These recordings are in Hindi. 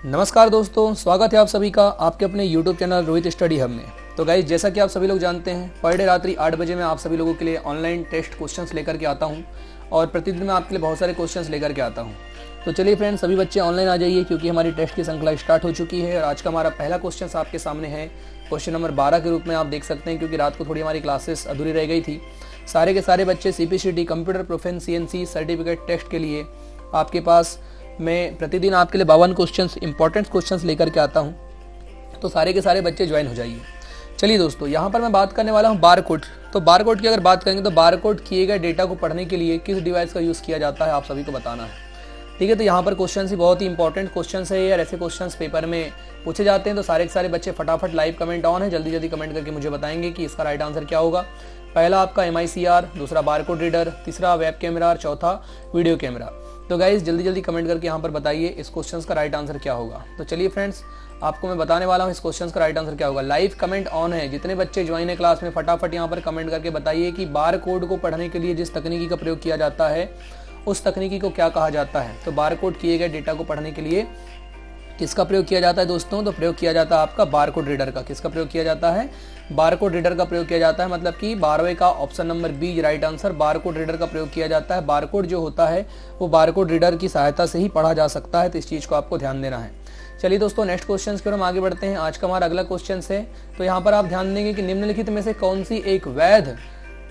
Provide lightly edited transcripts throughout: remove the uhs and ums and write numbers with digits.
नमस्कार दोस्तों, स्वागत है आप सभी का आपके अपने YouTube channel Rohit study hub में। तो गाइज, जैसा कि आप सभी लोग जानते हैं, पर डे रात्रि 8 बजे मैं आप सभी लोगों के लिए ऑनलाइन टेस्ट क्वेश्चंस लेकर के आता हूं और प्रतिदिन मैं आपके लिए बहुत सारे क्वेश्चंस लेकर के आता हूं। तो चलिए फ्रेंड्स, सभी बच्चे ऑनलाइन आ जाइए क्योंकि हमारी टेस्ट की श्रृंखला स्टार्ट हो चुकी है। और आज का हमारा पहला क्वेश्चन आपके सामने है क्वेश्चन नंबर 12 के रूप में आप देख सकते हैं, क्योंकि रात को थोड़ी हमारी क्लासेस अधूरी रह गई थी। सारे के सारे बच्चे CPCT computer proficiency certificate test के लिए आपके पास मैं प्रतिदिन आपके लिए 52 क्वेश्चंस इंपॉर्टेंट क्वेश्चंस लेकर के आता हूं। तो सारे के सारे बच्चे ज्वाइन हो जाइए। चलिए दोस्तों, यहाँ पर मैं बात करने वाला हूँ बारकोड। तो बारकोड की अगर बात करेंगे तो बारकोड किए गए डेटा को पढ़ने के लिए किस डिवाइस का यूज़ किया जाता है, आप सभी को बताना है। ठीक है, तो यहाँ पर क्वेश्चन ही बहुत ही इंपॉर्टेंट क्वेश्चन है यार। ऐसे क्वेश्चन पेपर में पूछे जाते हैं, तो सारे के सारे बच्चे फटाफट लाइव कमेंट ऑन है, जल्दी जल्दी कमेंट करके मुझे बताएंगे कि इसका राइट आंसर क्या होगा। पहला आपका MICR, दूसरा बारकोड रीडर, तीसरा वेब कैमरा और चौथा वीडियो कैमरा। तो गाइज जल्दी जल्दी कमेंट करके यहाँ पर बताइए इस क्वेश्चन का राइट आंसर क्या होगा। तो चलिए फ्रेंड्स, आपको मैं बताने वाला हूँ इस क्वेश्चन का राइट आंसर क्या होगा। लाइव कमेंट ऑन है, जितने बच्चे ज्वाइन है क्लास में फटाफट यहाँ पर कमेंट करके बताइए कि बार कोड को पढ़ने के लिए जिस तकनीकी का प्रयोग किया जाता है उस तकनीकी को क्या कहा जाता है। तो बार कोड किए गए डेटा को पढ़ने के लिए किसका प्रयोग किया जाता है दोस्तों? तो प्रयोग किया जाता है आपका बारकोड रीडर का। किसका प्रयोग किया जाता है? बारकोड रीडर का प्रयोग किया जाता है, मतलब कि 12वें का option number B right answer, barcode reader का प्रयोग किया जाता है। बारकोड जो होता है वो बारकोड रीडर की सहायता से ही पढ़ा जा सकता है, तो इस चीज को आपको ध्यान देना है। चलिए दोस्तों, नेक्स्ट क्वेश्चन की ओर हम आगे बढ़ते हैं। आज का हमारा अगला क्वेश्चन है, तो यहाँ पर आप ध्यान देंगे कि निम्नलिखित में से कौन सी एक वैध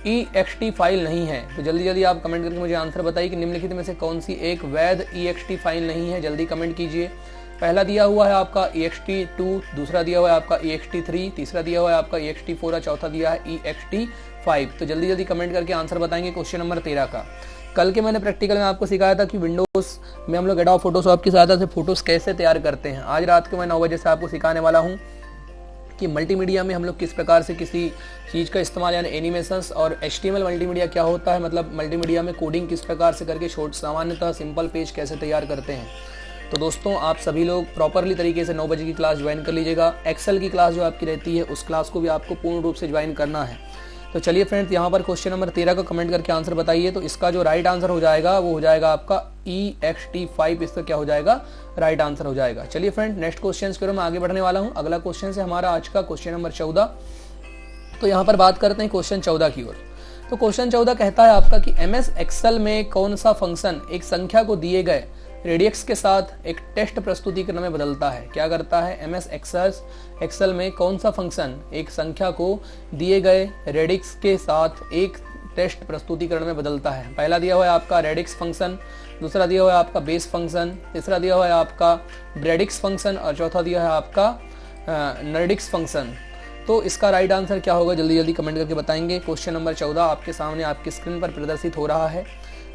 EXT फाइल नहीं है। तो जल्दी जल्दी आप कमेंट करके मुझे आंसर बताइए कि निम्नलिखित में से कौन सी एक वैध EXT फाइल नहीं है। जल्दी कमेंट कीजिए। पहला दिया हुआ है आपका EXT2, दूसरा दिया हुआ है आपका EXT3, तीसरा दिया हुआ है आपका EXT4 और चौथा दिया है EXT5। तो जल्दी जल्दी कमेंट करके आंसर बताएंगे क्वेश्चन नंबर 13 का। कल के मैंने प्रैक्टिकल में आपको सिखाया था कि विंडोज में हम लोग एडोब फोटोशॉप की सहायता से फोटोज कैसे तैयार करते हैं। आज रात को मैं 9 बजे से आपको सिखाने वाला हूँ कि मल्टीमीडिया में हम लोग किस प्रकार से किसी चीज़ का इस्तेमाल, यानी एनिमेशंस और HTML मल्टीमीडिया क्या होता है, मतलब मल्टीमीडिया में कोडिंग किस प्रकार से करके शॉर्ट सामान्यतः सिंपल पेज कैसे तैयार करते हैं। तो दोस्तों, आप सभी लोग प्रॉपरली तरीके से 9 बजे की क्लास ज्वाइन कर लीजिएगा। एक्सेल की क्लास जो आपकी रहती है उस क्लास को भी आपको पूर्ण रूप से ज्वाइन करना है। तो चलिए फ्रेंड्स, यहाँ पर क्वेश्चन नंबर 13 का कमेंट करके आंसर बताइए। तो इसका जो राइट आंसर हो जाएगा वो हो जाएगा आपका EXT5। इसका क्या हो जाएगा? राइट आंसर हो जाएगा। चलिए फ्रेंड, नेक्स्ट क्वेश्चन की ओर मैं आगे बढ़ने वाला हूँ। अगला क्वेश्चन है हमारा आज का क्वेश्चन नंबर 14। तो यहाँ पर बात करते हैं क्वेश्चन 14 की ओर। तो क्वेश्चन 14 कहता है आपका कि MS एक्सेल में कौन सा फंक्शन एक संख्या को दिए गए रेडिक्स के साथ एक टेस्ट प्रस्तुतिकरण में बदलता है। क्या करता है? MS एक्सेल में कौन सा फंक्शन एक संख्या को दिए गए रेडिक्स के साथ एक टेस्ट प्रस्तुतिकरण में बदलता है। पहला दिया हुआ है आपका रेडिक्स फंक्शन, दूसरा दिया हुआ है आपका बेस फंक्शन, तीसरा दिया हुआ है आपका ब्रेडिक्स फंक्शन और चौथा दिया है आपका नर्डिक्स फंक्शन। तो इसका राइट आंसर क्या होगा? जल्दी जल्दी कमेंट करके बताएंगे। क्वेश्चन नंबर 14 आपके सामने आपकी स्क्रीन पर प्रदर्शित हो रहा है।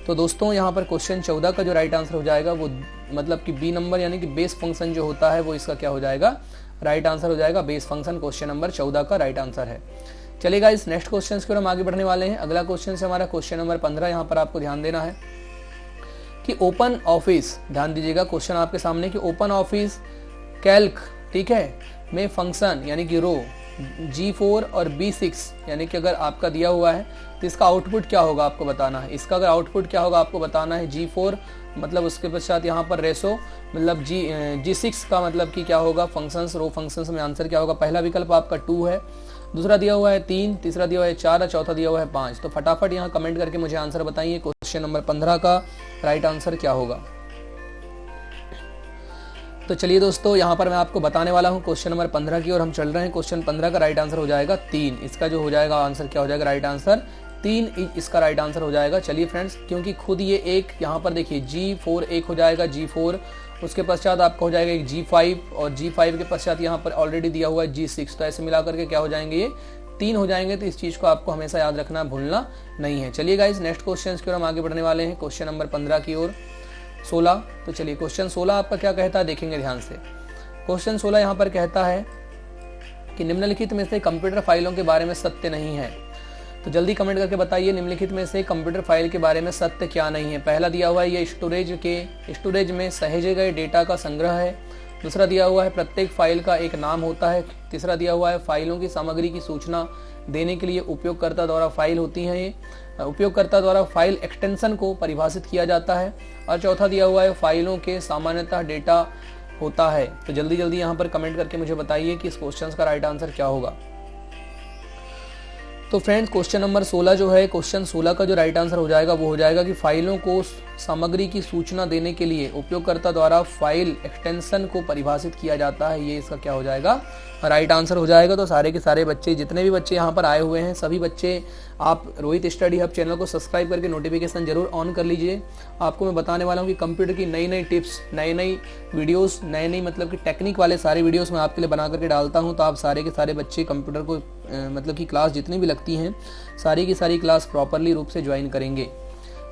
तो दोस्तों, यहाँ पर क्वेश्चन 14 का जो राइट आंसर हो जाएगा वो मतलब कि बी नंबर, यानी कि बेस फंक्शन जो होता है वो इसका क्या हो जाएगा? राइट आंसर हो जाएगा बेस फंक्शन। क्वेश्चन नंबर 14 का राइट आंसर है। चलिएगा, इस नेक्स्ट क्वेश्चन की ओर हम आगे बढ़ने वाले हैं। अगला क्वेश्चन है हमारा क्वेश्चन नंबर 15। यहाँ पर आपको ध्यान देना है कि ओपन ऑफिस, ध्यान दीजिएगा क्वेश्चन आपके सामने कि ओपन ऑफिस कैल्क, ठीक है, में फंक्शन यानी कि रो G4 और B6, यानी कि अगर आपका दिया हुआ है तो इसका आउटपुट क्या होगा आपको बताना है। इसका अगर आउटपुट क्या होगा आपको बताना है। G4 मतलब उसके पश्चात यहाँ पर रेसो मतलब G6 का मतलब कि क्या होगा? फंक्शंस, रो फंक्शंस में आंसर क्या होगा? पहला विकल्प आपका 2 है, दूसरा दिया हुआ है 3, तीसरा दिया हुआ है 4 और चौथा दिया हुआ है 5। तो फटाफट यहाँ कमेंट करके मुझे आंसर बताइए क्वेश्चन नंबर 15 का राइट आंसर क्या होगा। तो चलिए दोस्तों, यहाँ पर मैं आपको बताने वाला हूँ क्वेश्चन नंबर 15 की ओर हम चल रहे हैं। क्वेश्चन 15 का राइट आंसर हो जाएगा 3। इसका जो हो जाएगा आंसर क्या हो जाएगा? राइट आंसर 3 इसका राइट आंसर हो जाएगा। चलिए फ्रेंड्स, क्योंकि खुद ये एक यहाँ पर देखिए G4 एक हो जाएगा, G4 उसके पश्चात आपका हो जाएगा एक G5 और G5 के पश्चात यहाँ पर ऑलरेडी दिया हुआ है G6। तो ऐसे मिलाकर के क्या हो जाएंगे? ये 3 हो जाएंगे। तो इस चीज को आपको हमेशा याद रखना, भूलना नहीं है। चलिए गाइस, नेक्स्ट क्वेश्चन की ओर हम आगे बढ़ने वाले हैं। क्वेश्चन नंबर 15 की ओर 16। तो चलिए क्वेश्चन 16 आपका क्या कहता है, देखेंगे ध्यान से। क्वेश्चन 16 यहाँ पर कहता है कि निम्नलिखित में से कंप्यूटर फाइलों के बारे में सत्य नहीं है। तो जल्दी कमेंट करके बताइए निम्नलिखित में से कंप्यूटर फाइल के बारे में सत्य क्या नहीं है। पहला दिया हुआ है ये स्टोरेज में सहेजे गए डेटा का संग्रह है। दूसरा दिया हुआ है प्रत्येक फाइल का एक नाम होता है। तीसरा दिया हुआ है फाइलों की सामग्री की सूचना देने के लिए उपयोगकर्ता द्वारा फाइल होती है। ये उपयोगकर्ता द्वारा फाइल एक्सटेंशन को परिभाषित किया जाता है। और चौथा दिया हुआ है फाइलों के सामान्यतः डेटा होता है? तो जल्दी जल्दी यहाँ पर कमेंट करके मुझे बताइए कि इस क्वेश्चन का राइट आंसर क्या होगा। तो फ्रेंड्स क्वेश्चन नंबर 16 जो है, क्वेश्चन 16 का जो राइट आंसर हो जाएगा वो हो जाएगा कि फाइलों को सामग्री की सूचना देने के लिए उपयोगकर्ता द्वारा फाइल एक्सटेंशन को परिभाषित किया जाता है। ये इसका क्या हो जाएगा, राइट आंसर हो जाएगा। तो सारे के सारे बच्चे, जितने भी बच्चे यहाँ पर आए हुए हैं, सभी बच्चे आप रोहित स्टडी हब चैनल को सब्सक्राइब करके नोटिफिकेशन जरूर ऑन कर लीजिए। आपको मैं बताने वाला हूँ कि कंप्यूटर की नई नई टिप्स, नई नई वीडियोस, नई नई मतलब कि टेक्निक वाले सारे वीडियोस मैं आपके लिए बना करके डालता हूँ। तो आप सारे के सारे बच्चे कंप्यूटर को मतलब कि क्लास जितनी भी लगती हैं सारी की सारी क्लास प्रॉपरली रूप से ज्वाइन करेंगे।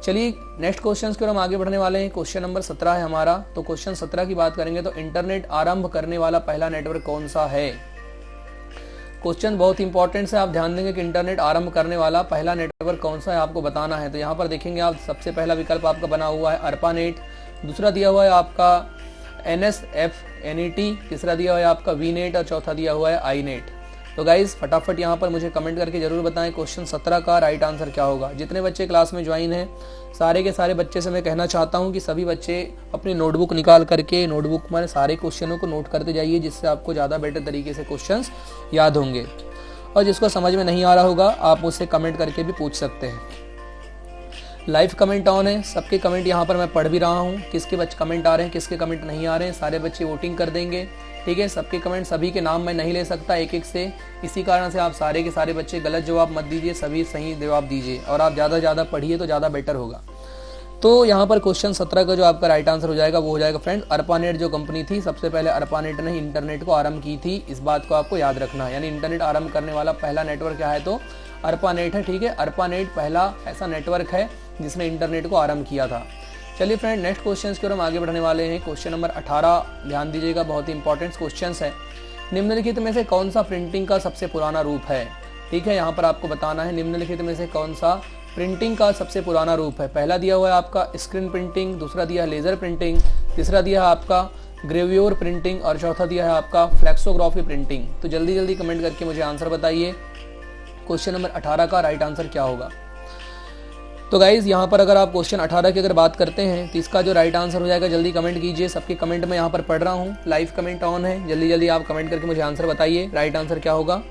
चलिए नेक्स्ट क्वेश्चन की ओर हम आगे बढ़ने वाले हैं। क्वेश्चन नंबर 17 है हमारा। तो क्वेश्चन 17 की बात करेंगे तो इंटरनेट आरंभ करने वाला पहला नेटवर्क कौन सा है? क्वेश्चन बहुत इंपॉर्टेंट है, आप ध्यान देंगे कि इंटरनेट आरंभ करने वाला पहला नेटवर्क कौन सा है आपको बताना है। तो यहाँ पर देखेंगे आप, सबसे पहला विकल्प आपका बना हुआ है अर्पानेट, दूसरा दिया हुआ है आपका NSFNET, तीसरा दिया हुआ है आपका VNet और चौथा दिया हुआ है iNet। तो गाइज फटाफट यहाँ पर मुझे कमेंट करके जरूर बताएं क्वेश्चन 17 का राइट आंसर क्या होगा। जितने बच्चे क्लास में ज्वाइन हैं सारे के सारे बच्चे से मैं कहना चाहता हूँ कि सभी बच्चे अपनी नोटबुक निकाल करके नोटबुक में सारे क्वेश्चनों को नोट करते जाइए, जिससे आपको ज़्यादा बेटर तरीके से क्वेश्चंस याद होंगे। और जिसको समझ में नहीं आ रहा होगा आप मुझसे कमेंट करके भी पूछ सकते हैं। लाइव कमेंट ऑन है, सबके कमेंट यहाँ पर मैं पढ़ भी रहा हूँ। किसके बच्चे कमेंट आ रहे हैं, किसके कमेंट नहीं आ रहे हैं, सारे बच्चे वोटिंग कर देंगे। ठीक है, सबके कमेंट, सभी के नाम मैं नहीं ले सकता एक एक से, इसी कारण से आप सारे के सारे बच्चे गलत जवाब मत दीजिए, सभी सही जवाब दीजिए और आप ज़्यादा ज़्यादा पढ़िए तो ज़्यादा बेटर होगा। तो यहाँ पर क्वेश्चन 17 का जो आपका राइट आंसर हो जाएगा वो हो जाएगा फ्रेंड्स अर्पानेट जो कंपनी थी, सबसे पहले अर्पानेट ने इंटरनेट को आरंभ की थी। इस बात को आपको याद रखना है, यानी इंटरनेट आरंभ करने वाला पहला नेटवर्क क्या है तो अर्पानेट है। ठीक है, अर्पानेट पहला ऐसा नेटवर्क है जिसने इंटरनेट को आरंभ किया था। चलिए फ्रेंड नेक्स्ट क्वेश्चन की ओर हम आगे बढ़ने वाले हैं। क्वेश्चन नंबर 18 ध्यान दीजिएगा, बहुत ही इंपॉर्टेंट क्वेश्चन है। निम्नलिखित में से कौन सा प्रिंटिंग का सबसे पुराना रूप है? ठीक है, यहाँ पर आपको बताना है निम्नलिखित में से कौन सा प्रिंटिंग का सबसे पुराना रूप है। पहला दिया हुआ है आपका स्क्रीन प्रिंटिंग, दूसरा दिया है लेजर प्रिंटिंग, तीसरा दिया है आपका ग्रेव्योर प्रिंटिंग और चौथा दिया है आपका फ्लेक्सोग्राफी प्रिंटिंग। तो जल्दी जल्दी कमेंट करके मुझे आंसर बताइए क्वेश्चन नंबर 18 का राइट आंसर क्या होगा। तो गाइज यहाँ पर अगर आप क्वेश्चन 18 की अगर बात करते हैं तो इसका जो राइट आंसर हो जाएगा, जल्दी कमेंट कीजिए। सबके कमेंट में यहाँ पर पढ़ रहा हूँ, लाइव कमेंट ऑन है, जल्दी जल्दी आप कमेंट करके मुझे आंसर बताइए राइट आंसर क्या होगा।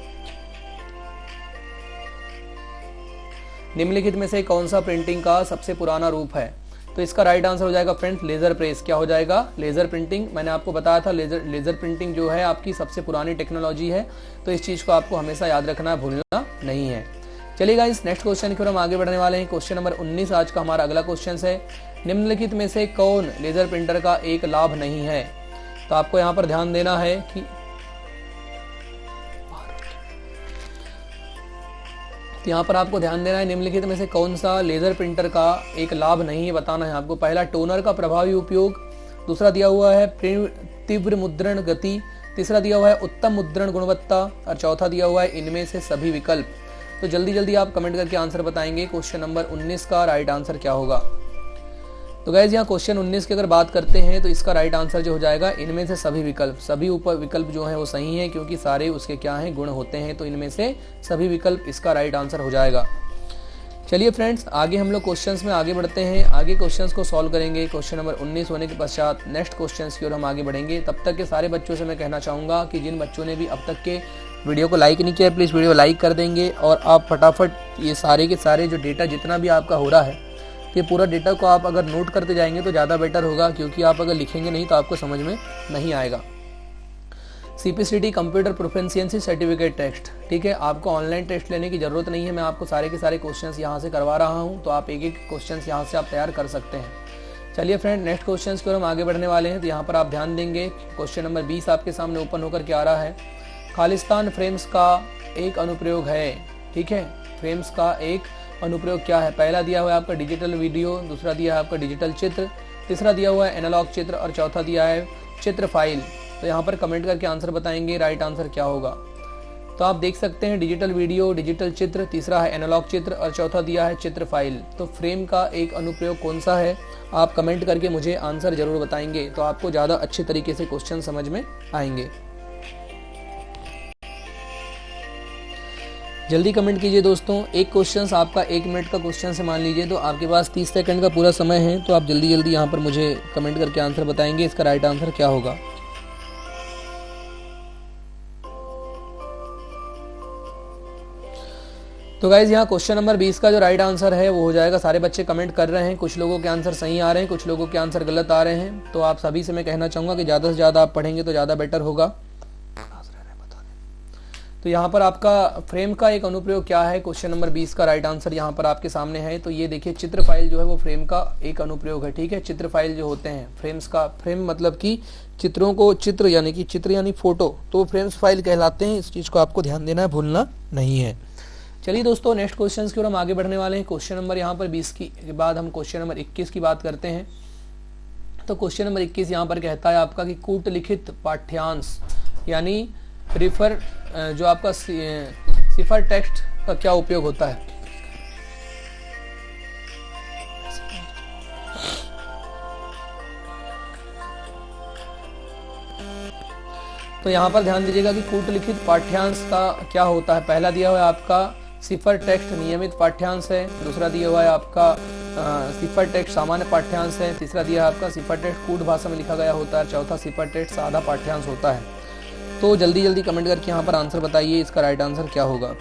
निम्नलिखित में से कौन सा प्रिंटिंग का सबसे पुराना रूप है? तो इसका राइट आंसर हो जाएगा फ्रेंड्स लेजर प्रेस। क्या हो जाएगा? Laser printing. मैंने आपको बताया था लेजर प्रिंटिंग जो है आपकी सबसे पुरानी टेक्नोलॉजी है, तो इस चीज को आपको हमेशा याद रखना है, भूलना नहीं है। चलिए गाइस नेक्स्ट क्वेश्चन की ओर हम आगे बढ़ने वाले हैं। क्वेश्चन नंबर 19 आज का हमारा अगला क्वेश्चन है। निम्नलिखित में से कौन लेजर प्रिंटर का एक लाभ नहीं है? तो आपको यहाँ पर ध्यान देना है कि यहाँ पर आपको ध्यान देना है निम्नलिखित में से कौन सा लेजर प्रिंटर का एक लाभ नहीं है बताना है आपको। पहला टोनर का प्रभावी उपयोग, दूसरा दिया हुआ है तीव्र मुद्रण गति, तीसरा दिया हुआ है उत्तम मुद्रण गुणवत्ता और चौथा दिया हुआ है इनमें से सभी विकल्प। तो जल्दी जल्दी आप कमेंट करके आंसर बताएंगे क्वेश्चन नंबर 19 का राइट आंसर क्या होगा। तो गाइज यहाँ क्वेश्चन 19 की अगर बात करते हैं तो इसका राइट आंसर जो हो जाएगा इनमें से सभी विकल्प। सभी ऊपर विकल्प जो है वो सही है क्योंकि सारे उसके क्या हैं गुण होते हैं, तो इनमें से सभी विकल्प इसका राइट आंसर हो जाएगा। चलिए फ्रेंड्स आगे हम लोग क्वेश्चंस में आगे बढ़ते हैं, आगे क्वेश्चंस को सॉल्व करेंगे। क्वेश्चन नंबर 19 होने के पश्चात नेक्स्ट क्वेश्चंस की ओर हम आगे बढ़ेंगे। तब तक के सारे बच्चों से मैं कहना चाहूँगा कि जिन बच्चों ने भी अब तक के वीडियो को लाइक नहीं किया प्लीज़ वीडियो लाइक कर देंगे और आप फटाफट ये सारे के सारे जो डेटा जितना भी आपका हो रहा है ये पूरा डेटा को आप अगर नोट करते जाएंगे तो ज़्यादा बेटर होगा, क्योंकि आप अगर लिखेंगे नहीं तो आपको समझ में नहीं आएगा। CPCT computer proficiency certificate test, ठीक है, आपको ऑनलाइन टेस्ट लेने की ज़रूरत नहीं है। मैं आपको सारे के सारे क्वेश्चंस यहाँ से करवा रहा हूँ, तो आप एक एक क्वेश्चंस यहाँ से आप तैयार कर सकते हैं। चलिए फ्रेंड नेक्स्ट क्वेश्चंस की ओर हम आगे बढ़ने वाले हैं। तो यहाँ पर आप ध्यान देंगे क्वेश्चन नंबर 20 आपके सामने ओपन होकर के आ रहा है। खालिस्तान फ्रेम्स का एक अनुप्रयोग है, ठीक है, फ्रेम्स का एक अनुप्रयोग क्या है? पहला दिया हुआ है आपका डिजिटल वीडियो, दूसरा दिया है आपका डिजिटल चित्र, तीसरा दिया हुआ है एनालॉग चित्र और चौथा दिया है चित्र फाइल। तो यहाँ पर कमेंट करके आंसर बताएंगे राइट आंसर क्या होगा। तो आप देख सकते हैं डिजिटल वीडियो, डिजिटल चित्र, तीसरा है एनालॉग चित्र और चौथा दिया है चित्र फाइल। तो फ्रेम का एक अनुप्रयोग कौन सा है आप कमेंट करके मुझे आंसर जरूर बताएंगे, तो आपको ज़्यादा अच्छे तरीके से क्वेश्चन समझ में आएंगे। जल्दी कमेंट कीजिए दोस्तों। एक क्वेश्चन आपका 1 मिनट का क्वेश्चन से मान लीजिए तो आपके पास 30 सेकंड का पूरा समय है, तो आप जल्दी जल्दी यहाँ पर मुझे कमेंट करके आंसर बताएंगे इसका राइट आंसर क्या होगा। तो गाइज यहाँ क्वेश्चन नंबर 20 का जो राइट आंसर है वो हो जाएगा, सारे बच्चे कमेंट कर रहे हैं, कुछ लोगों के आंसर सही आ रहे हैं, कुछ लोगों के आंसर गलत आ रहे हैं। तो आप सभी से मैं कहना चाहूँगा कि ज़्यादा से ज़्यादा आप पढ़ेंगे तो ज़्यादा बेटर होगा। तो यहाँ पर आपका फ्रेम का एक अनुप्रयोग क्या है, क्वेश्चन नंबर 20 का राइट आंसर यहाँ पर आपके सामने है। तो ये देखिए, चित्र फाइल जो है वो फ्रेम का एक अनुप्रयोग है। ठीक है, चित्र फाइल जो होते हैं फ्रेम्स का, फ्रेम मतलब कि चित्रों को, चित्र यानी फोटो, तो फ्रेम्स फाइल कहलाते हैं। इस चीज़ को आपको ध्यान देना है, भूलना नहीं है। चलिए दोस्तों, नेक्स्ट क्वेश्चन की ओर हम आगे बढ़ने वाले हैं। क्वेश्चन नंबर यहाँ पर 20 के बाद हम क्वेश्चन नंबर 21 की बात करते हैं। तो क्वेश्चन नंबर 21 यहाँ पर कहता है आपका कि कूट लिखित पाठ्यांश यानी रिफर जो आपका सिफर टेक्स्ट का क्या उपयोग होता है। तो यहाँ पर ध्यान दीजिएगा कि कूट लिखित पाठ्यांश का क्या होता है। पहला दिया हुआ है आपका सिफर टेक्स्ट नियमित पाठ्यांश है, दूसरा दिया हुआ है आपका सिफर टेक्स्ट सामान्य पाठ्यांश है, तीसरा दिया है आपका सिफर टेक्स्ट कूट भाषा में लिखा गया होता है, चौथा सिफर टेक्स्ट सादा पाठ्यांश होता है। तो जल्दी जल्दी कमेंट करके यहाँ पर आंसर बताइए, इसका राइट आंसर क्या होगा।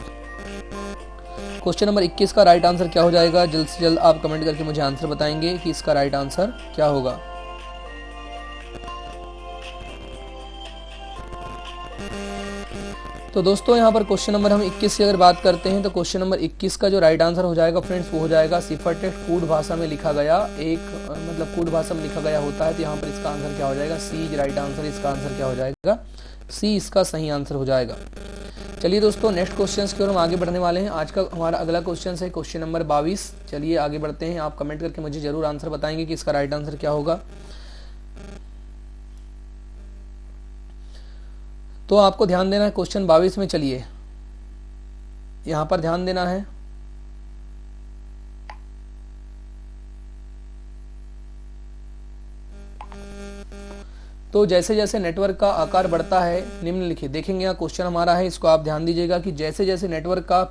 क्वेश्चन नंबर 21 का राइट आंसर क्या हो जाएगा, जल्द से जल्द आप कमेंट करके मुझे आंसर बताएंगे कि इसका राइट आंसर क्या होगा। तो दोस्तों यहाँ पर क्वेश्चन नंबर हम 21 की अगर बात करते हैं तो क्वेश्चन नंबर 21 का जो राइट आंसर हो जाएगा फ्रेंड्स, वो हो जाएगा सिफर टेक्स्ट कूट भाषा में लिखा गया मतलब कूट भाषा में लिखा गया होता है। तो यहाँ पर इसका आंसर क्या हो जाएगा, सी राइट आंसर। इसका आंसर क्या हो जाएगा, सी इसका सही आंसर हो जाएगा। चलिए दोस्तों, नेक्स्ट क्वेश्चन की ओर हम आगे बढ़ने वाले हैं। आज का हमारा अगला क्वेश्चन है क्वेश्चन नंबर 22। चलिए आगे बढ़ते हैं, आप कमेंट करके मुझे जरूर आंसर बताएंगे कि इसका राइट आंसर क्या होगा। तो आपको ध्यान देना है क्वेश्चन 22 में। चलिए यहां पर ध्यान देना है। तो जैसे जैसे नेटवर्क का आकार बढ़ता है, निम्नलिखित, देखेंगे यहाँ क्वेश्चन हमारा है, इसको आप ध्यान दीजिएगा कि जैसे जैसे नेटवर्क का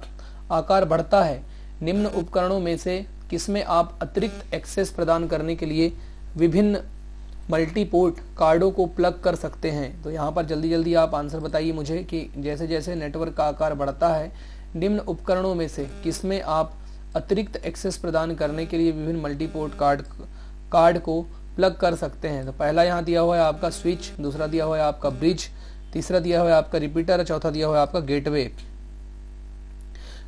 आकार बढ़ता है, निम्न उपकरणों में से किसमें आप अतिरिक्त एक्सेस प्रदान करने के लिए विभिन्न मल्टीपोर्ट कार्डों को प्लग कर सकते हैं। तो यहाँ पर जल्दी जल्दी आप आंसर बताइए मुझे कि जैसे जैसे नेटवर्क का आकार बढ़ता है, निम्न उपकरणों में से किसमें आप अतिरिक्त एक्सेस प्रदान करने के लिए विभिन्न मल्टीपोर्ट कार्ड को प्लग कर सकते हैं। तो पहला यहाँ दिया हुआ है आपका स्विच, दूसरा दिया हुआ है आपका ब्रिज, तीसरा दिया हुआ है आपका रिपीटर, चौथा दिया हुआ है आपका गेटवे।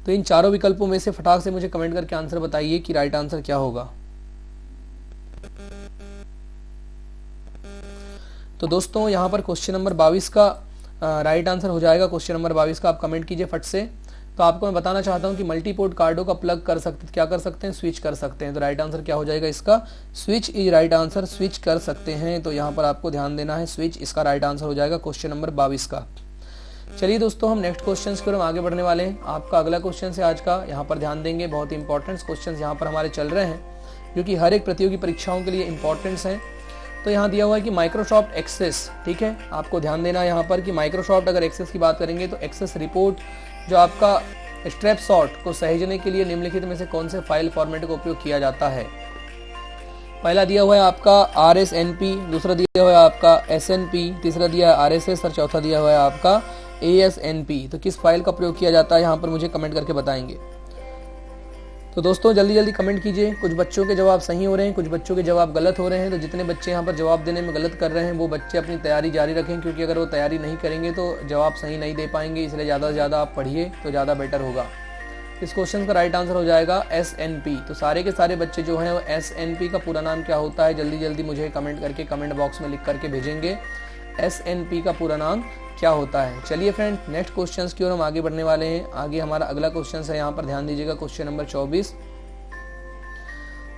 तो इन चारों विकल्पों में से फटाक से मुझे कमेंट करके आंसर बताइए कि राइट आंसर क्या होगा। तो दोस्तों यहाँ पर क्वेश्चन नंबर 22 का राइट आंसर हो जाएगा। क्वेश्चन नंबर 22 का आप कमेंट कीजिए फट से। तो आपको मैं बताना चाहता हूँ कि मल्टीपोर्ट कार्डों का प्लग कर सकते, क्या कर सकते हैं, स्विच कर सकते हैं। तो राइट आंसर क्या हो जाएगा इसका, switch is right answer, switch कर सकते हैं। तो यहाँ पर आपको ध्यान देना है, स्विच इसका राइट आंसर हो जाएगा क्वेश्चन नंबर 22 का। चलिए दोस्तों, हम नेक्स्ट क्वेश्चन की ओर आगे बढ़ने वाले हैं। आपका अगला क्वेश्चन है आज का, यहाँ पर ध्यान देंगे, बहुत ही इंपॉर्टेंट क्वेश्चन यहाँ पर हमारे चल रहे हैं जो कि हर एक प्रतियोगी परीक्षाओं के लिए इंपॉर्टेंट्स हैं। तो यहाँ दिया हुआ है कि माइक्रोसॉफ्ट एक्सेस, ठीक है, आपको ध्यान देना है यहाँ पर कि माइक्रोसॉफ्ट अगर एक्सेस की बात करेंगे तो एक्सेस रिपोर्ट जो आपका स्ट्रैपशॉट को सहेजने के लिए निम्नलिखित में से कौन से फाइल फॉर्मेट का उपयोग किया जाता है। पहला दिया हुआ है आपका RSNP, दूसरा दिया हुआ है आपका SNP, तीसरा दिया है RSS और चौथा दिया हुआ है आपका ASNP। तो किस फाइल का प्रयोग किया जाता है यहाँ पर मुझे कमेंट करके बताएंगे। तो दोस्तों जल्दी जल्दी कमेंट कीजिए। कुछ बच्चों के जवाब सही हो रहे हैं, कुछ बच्चों के जवाब गलत हो रहे हैं। तो जितने बच्चे यहाँ पर जवाब देने में गलत कर रहे हैं वो बच्चे अपनी तैयारी जारी रखें, क्योंकि अगर वो तैयारी नहीं करेंगे तो जवाब सही नहीं दे पाएंगे। इसलिए ज़्यादा से ज़्यादा आप पढ़िए तो ज़्यादा बेटर होगा। इस क्वेश्चन का राइट आंसर हो जाएगा SNP। तो सारे के सारे बच्चे जो हैं वो SNP का पूरा नाम क्या होता है जल्दी जल्दी मुझे कमेंट करके कमेंट बॉक्स में लिख करके भेजेंगे, SNP का पूरा नाम क्या होता है। चलिए फ्रेंड, नेक्स्ट क्वेश्चन की ओर हम आगे बढ़ने वाले हैं। आगे हमारा अगला क्वेश्चन है, यहाँ पर ध्यान दीजिएगा, क्वेश्चन नंबर 24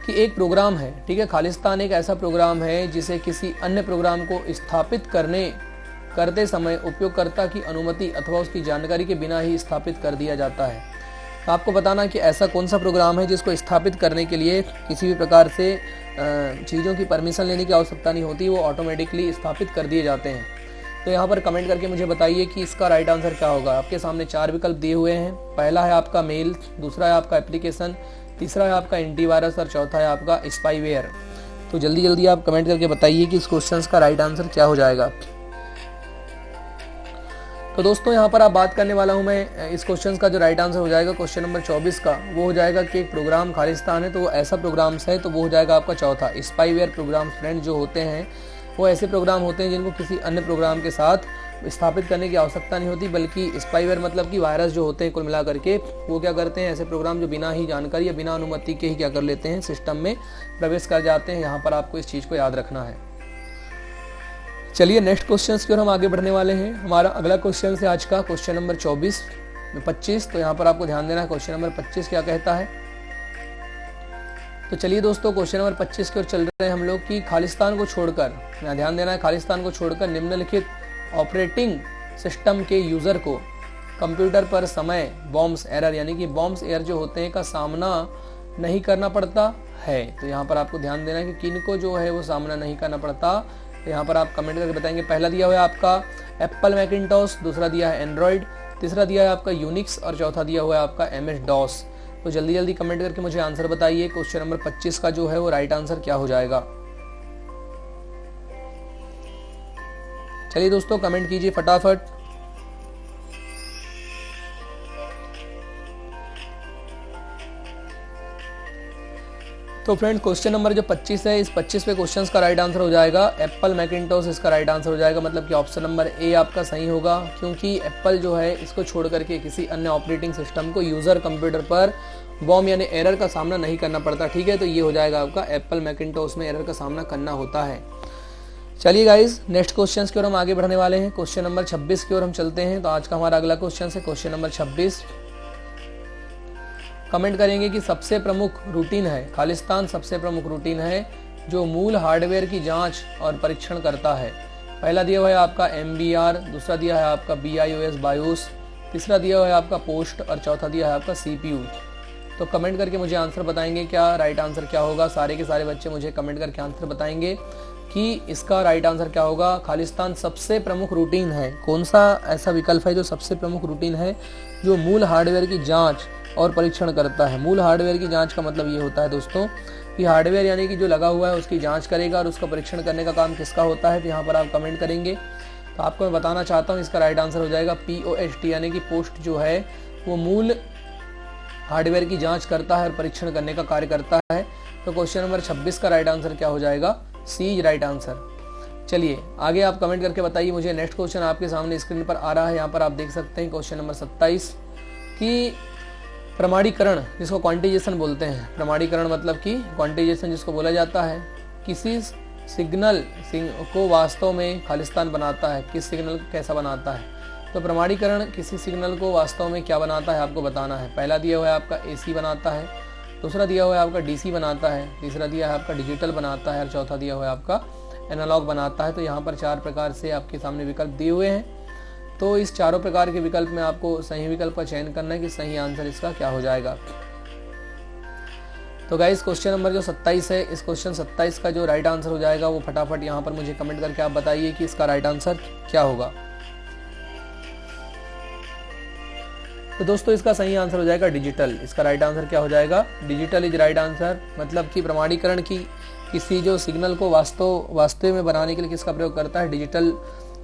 कि एक प्रोग्राम है, ठीक है, खालिस्तान एक ऐसा प्रोग्राम है जिसे किसी अन्य प्रोग्राम को स्थापित करते समय उपयोगकर्ता की अनुमति अथवा उसकी जानकारी के बिना ही स्थापित कर दिया जाता है। तो आपको बताना कि ऐसा कौन सा प्रोग्राम है जिसको स्थापित करने के लिए किसी भी प्रकार से चीज़ों की परमिशन लेने की आवश्यकता नहीं होती, वो ऑटोमेटिकली स्थापित कर दिए जाते हैं। तो यहाँ पर कमेंट करके मुझे बताइए कि इसका राइट आंसर क्या होगा। आपके सामने 4 विकल्प दिए हुए हैं। पहला है आपका मेल, दूसरा है आपका एप्लीकेशन, तीसरा है आपका एंटीवायरस और चौथा है आपका स्पाईवेयर। तो जल्दी जल्दी आप कमेंट करके बताइए कि इस क्वेश्चन का राइट आंसर क्या हो जाएगा। तो दोस्तों यहाँ पर आप बात करने वाला हूँ मैं इस क्वेश्चन का जो राइट आंसर हो जाएगा क्वेश्चन नंबर 24 का, वो हो जाएगा कि एक प्रोग्राम खालिस्तान है तो वो ऐसा प्रोग्राम्स है, तो वो हो जाएगा आपका चौथा। स्पाईवेयर प्रोग्राम फ्रेंड जो होते हैं वो ऐसे प्रोग्राम होते हैं जिनको किसी अन्य प्रोग्राम के साथ स्थापित करने की आवश्यकता नहीं होती, बल्कि स्पाईवेयर मतलब कि वायरस जो होते हैं कुल मिला करके वो क्या करते हैं, ऐसे प्रोग्राम जो बिना ही जानकारी या बिना अनुमति के ही क्या कर लेते हैं, सिस्टम में प्रवेश कर जाते हैं। यहाँ पर आपको इस चीज़ को याद रखना है। चलिए नेक्स्ट क्वेश्चन की ओर हम आगे बढ़ने वाले हैं। हमारा अगला क्वेश्चन है आज का क्वेश्चन नंबर 25। तो यहाँ पर आपको ध्यान देना है क्वेश्चन नंबर 25 क्या कहता है। तो चलिए दोस्तों क्वेश्चन नंबर 25 की ओर चल रहे हैं हम लोग कि खालिस्तान को छोड़कर, यहाँ ध्यान देना है, खालिस्तान को छोड़कर निम्नलिखित ऑपरेटिंग सिस्टम के यूजर को कंप्यूटर पर समय बॉम्ब्स एरर यानी कि बॉम्ब्स एरर जो होते हैं का सामना नहीं करना पड़ता है। तो यहाँ पर आपको ध्यान देना है कि किन को जो है वो सामना नहीं करना पड़ता। तो यहाँ पर आप कमेंट करके बताएंगे। पहला दिया हुआ है आपका एप्पल मैकिंटॉश, दूसरा दिया है एंड्रॉयड, तीसरा दिया है आपका यूनिक्स और चौथा दिया हुआ है आपका MS DOS। तो जल्दी जल्दी कमेंट करके मुझे आंसर बताइए क्वेश्चन नंबर 25 का जो है वो राइट आंसर क्या हो जाएगा। चलिए दोस्तों कमेंट कीजिए फटाफट। तो फ्रेंड क्वेश्चन नंबर जो 25 है, इस 25 पे क्वेश्चंस का राइट आंसर हो जाएगा एप्पल मैकिंटॉश, इसका राइट आंसर हो जाएगा, मतलब कि ऑप्शन नंबर ए आपका सही होगा, क्योंकि एप्पल जो है इसको छोड़ करके किसी अन्य ऑपरेटिंग सिस्टम को यूजर कंप्यूटर पर बॉम्ब यानी एरर का सामना नहीं करना पड़ता। ठीक है, तो ये हो जाएगा आपका एप्पल मैकिंटॉश में एरर का सामना करना होता है। चलिए गाइज नेक्स्ट क्वेश्चन की ओर हम आगे बढ़ने वाले हैं। क्वेश्चन नंबर 26 की ओर हम चलते हैं। तो आज का हमारा अगला क्वेश्चन है क्वेश्चन नंबर 26। कमेंट करेंगे कि सबसे प्रमुख रूटीन है, खालिस्तान सबसे प्रमुख रूटीन है जो मूल हार्डवेयर की जांच और परीक्षण करता है। पहला दिया हुआ है आपका MBR, दूसरा दिया है आपका BIOS बायोस, तीसरा दिया हुआ है आपका पोस्ट और चौथा दिया है आपका CPU। तो कमेंट करके मुझे आंसर बताएंगे क्या राइट आंसर क्या होगा। सारे के सारे बच्चे मुझे कमेंट करके आंसर बताएंगे कि इसका राइट आंसर क्या होगा। खालिस्तान सबसे प्रमुख रूटीन है, कौन सा ऐसा विकल्प है जो सबसे प्रमुख रूटीन है जो मूल हार्डवेयर की जांच और परीक्षण करता है। मूल हार्डवेयर की जांच का मतलब ये होता है दोस्तों कि हार्डवेयर यानी कि जो लगा हुआ है उसकी जांच करेगा और उसका परीक्षण करने का काम किसका होता है। तो यहाँ पर आप कमेंट करेंगे। तो आपको मैं बताना चाहता हूँ इसका राइट आंसर हो जाएगा POST यानी कि पोस्ट जो है वो मूल हार्डवेयर की जांच करता है और परीक्षण करने का कार्य करता है। तो क्वेश्चन नंबर 26 का राइट आंसर क्या हो जाएगा, C राइट आंसर। चलिए आगे आप कमेंट करके बताइए मुझे। नेक्स्ट क्वेश्चन आपके सामने स्क्रीन पर आ रहा है, यहाँ पर आप देख सकते हैं क्वेश्चन नंबर 27 कि प्रमाणीकरण जिसको क्वांटिजेशन बोलते हैं, प्रमाणीकरण मतलब कि क्वांटिजेशन जिसको बोला जाता है, किसी सिग्नल को वास्तव में खालिस्तान बनाता है। किस सिग्नल कैसा बनाता है, तो प्रमाणीकरण किसी सिग्नल को वास्तव में क्या बनाता है आपको बताना है। पहला दिया हुआ है आपका AC बनाता है, दूसरा दिया हुआ है आपका DC बनाता है, तीसरा दिया है आपका डिजिटल बनाता है और चौथा दिया हुआ है आपका एनालॉग बनाता है। तो यहाँ पर 4 प्रकार से आपके सामने विकल्प दिए हुए हैं। तो इस चारों प्रकार के विकल्प में आपको सही विकल्प का चयन करना है कि सही आंसर इसका क्या हो जाएगा। तो गाइस क्वेश्चन नंबर जो 27 है, इस क्वेश्चन 27 का जो राइट आंसर हो जाएगा वो फटाफट यहाँ पर मुझे कमेंट करके आप बताइए कि इसका राइट आंसर क्या होगा। तो दोस्तों इसका सही आंसर हो जाएगा डिजिटल। इसका राइट आंसर क्या हो जाएगा, डिजिटल इज राइट आंसर। मतलब कि प्रमाणीकरण की किसी जो सिग्नल को वास्तव में बनाने के लिए किसका प्रयोग करता है, डिजिटल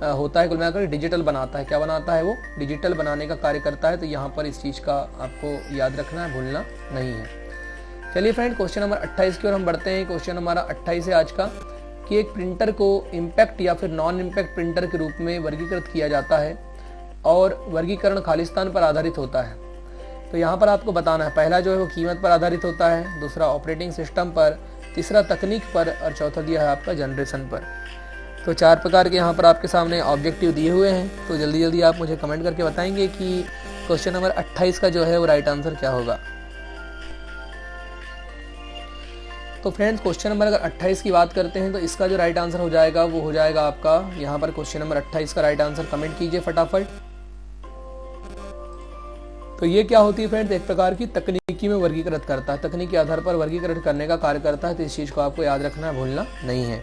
होता है। कुल मिलाकर डिजिटल बनाता है। क्या बनाता है वो, डिजिटल बनाने का कार्य करता है। तो यहाँ पर इस चीज़ का आपको याद रखना है, भूलना नहीं है। चलिए फ्रेंड क्वेश्चन नंबर 28 की ओर हम बढ़ते हैं। क्वेश्चन हमारा 28 है आज का कि एक प्रिंटर को इम्पैक्ट या फिर नॉन इम्पैक्ट प्रिंटर के रूप में वर्गीकृत किया जाता है और वर्गीकरण खालिस्तान पर आधारित होता है। तो यहाँ पर आपको बताना है, पहला जो है वो कीमत पर आधारित होता है, दूसरा ऑपरेटिंग सिस्टम पर, तीसरा तकनीक पर और चौथा दिया है आपका जनरेशन पर। तो 4 प्रकार के यहाँ पर आपके सामने ऑब्जेक्टिव दिए हुए हैं। तो जल्दी जल्दी आप मुझे कमेंट करके बताएंगे कि क्वेश्चन नंबर 28 का जो है वो राइट आंसर क्या होगा। तो फ्रेंड्स क्वेश्चन नंबर अगर 28 की बात करते हैं तो इसका जो राइट आंसर हो जाएगा वो हो जाएगा आपका यहाँ पर क्वेश्चन नंबर 28 का राइट आंसर कमेंट कीजिए फटाफट। तो ये क्या होती है फ्रेंड्स, एक प्रकार की तकनीकी में वर्गीकृत करता है, तकनीक के आधार पर वर्गीकृत करने का कार्य करता है। तो इस चीज को आपको याद रखना है, भूलना नहीं है।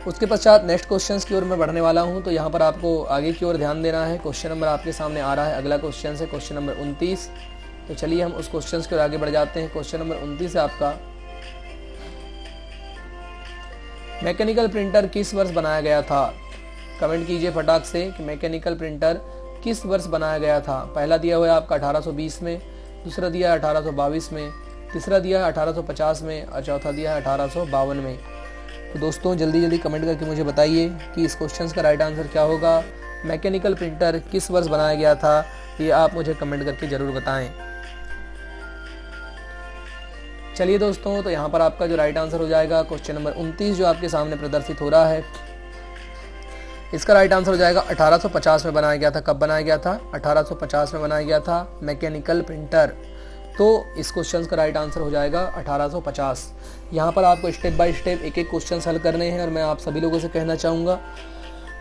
उसके पश्चात नेक्स्ट क्वेश्चन की ओर मैं बढ़ने वाला हूं। तो यहाँ पर आपको आगे की ओर ध्यान देना है। क्वेश्चन नंबर आपके सामने आ रहा है, अगला क्वेश्चन है क्वेश्चन नंबर 29। तो चलिए हम उस क्वेश्चन की ओर आगे बढ़ जाते हैं। क्वेश्चन नंबर 29 है आपका, मैकेनिकल प्रिंटर किस वर्ष बनाया गया था। कमेंट कीजिए फटाक से कि मैकेनिकल प्रिंटर किस वर्ष बनाया गया था। पहला दिया हुआ है आपका 1820 में, दूसरा दिया है 1822 में, तीसरा दिया है 1850 में और चौथा दिया है 1852 में। तो दोस्तों जल्दी जल्दी कमेंट करके मुझे बताइए कि इस क्वेश्चन का राइट आंसर क्या होगा। मैकेनिकल प्रिंटर किस वर्ष बनाया गया था, ये आप मुझे कमेंट करके ज़रूर बताएं। चलिए दोस्तों, तो यहाँ पर आपका जो राइट आंसर हो जाएगा क्वेश्चन नंबर 29 जो आपके सामने प्रदर्शित हो रहा है, इसका राइट आंसर हो जाएगा 1850 में बनाया गया था। कब बनाया गया था? 1850 में बनाया गया था मैकेनिकल प्रिंटर। तो इस क्वेश्चन का राइट आंसर हो जाएगा 1850। यहाँ पर आपको स्टेप बाय स्टेप एक एक क्वेश्चन हल करने हैं और मैं आप सभी लोगों से कहना चाहूँगा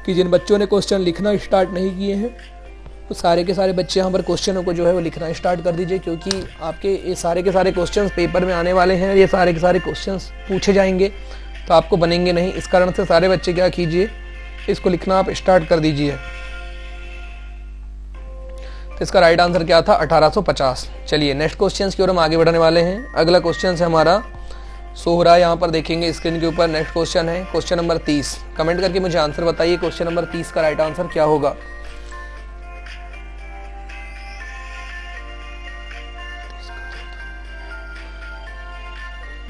कि जिन बच्चों ने क्वेश्चन लिखना स्टार्ट नहीं किए हैं तो सारे के सारे बच्चे यहाँ पर क्वेश्चनों को जो है वो लिखना स्टार्ट कर दीजिए, क्योंकि आपके ये सारे के सारे क्वेश्चंस पेपर में आने वाले हैं। ये सारे के सारे क्वेश्चंस पूछे जाएंगे तो आपको बनेंगे नहीं। इस कारण से सारे बच्चे क्या कीजिए, इसको लिखना आप स्टार्ट कर दीजिए। तो इसका राइट आंसर क्या था? 1850। चलिए नेक्स्ट क्वेश्चन की ओर हम आगे बढ़ने वाले हैं। अगला क्वेश्चन है हमारा सो हो रहा है, यहाँ पर देखेंगे स्क्रीन के ऊपर। नेक्स्ट क्वेश्चन है क्वेश्चन नंबर 30। कमेंट करके मुझे आंसर बताइए क्वेश्चन नंबर 30 का राइट आंसर क्या होगा।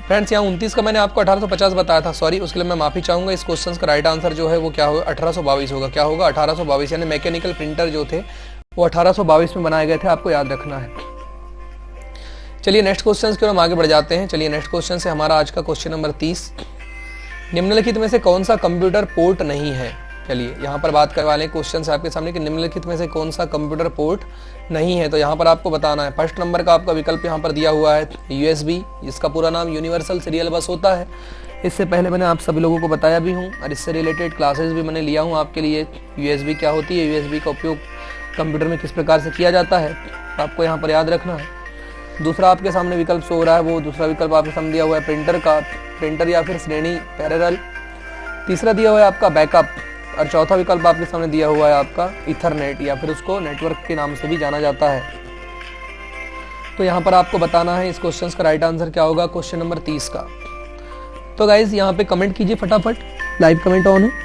फ्रेंड्स यहाँ 29 का मैंने आपको 1850 बताया था, सॉरी, उसके लिए मैं माफी चाहूंगा। इस क्वेश्चन का राइट आंसर जो है वो क्या होगा? 1822 होगा। क्या होगा? 1822। यानी मैकेनिकल प्रिंटर जो थे वो 1822 में बनाए गए थे, आपको याद रखना है। चलिए नेक्स्ट क्वेश्चन की ओर हम आगे बढ़ जाते हैं। चलिए नेक्स्ट क्वेश्चन से हमारा आज का क्वेश्चन नंबर 30। निम्नलिखित में से कौन सा कंप्यूटर पोर्ट नहीं है? चलिए यहाँ पर बात करने वाले क्वेश्चन आपके सामने कि निम्नलिखित में से कौन सा कंप्यूटर पोर्ट नहीं है। तो यहाँ पर आपको बताना है। फर्स्ट नंबर का आपका विकल्प यहाँ पर दिया हुआ है USB, जिसका पूरा नाम यूनिवर्सल सीरियल बस होता है। इससे पहले मैंने आप सभी लोगों को बताया भी हूँ और इससे रिलेटेड क्लासेस भी मैंने लिया हूँ आपके लिए। USB क्या होती है, USB का उपयोग कंप्यूटर में किस प्रकार से किया जाता है, आपको यहाँ पर याद रखना है। दूसरा आपके सामने विकल्प शो हो रहा है, वो दूसरा विकल्प आपके सामने दिया हुआ है प्रिंटर का, प्रिंटर या फिर श्रेणी पैरेलल। तीसरा दिया हुआ है आपका बैकअप और चौथा विकल्प आपके सामने दिया हुआ है आपका इथरनेट या फिर उसको नेटवर्क के नाम से भी जाना जाता है। तो यहाँ पर आपको बताना है इस क्वेश्चन का राइट आंसर क्या होगा क्वेश्चन नंबर 30 का। तो गाइज यहाँ पे कमेंट कीजिए फटाफट, लाइव कमेंट ऑन है।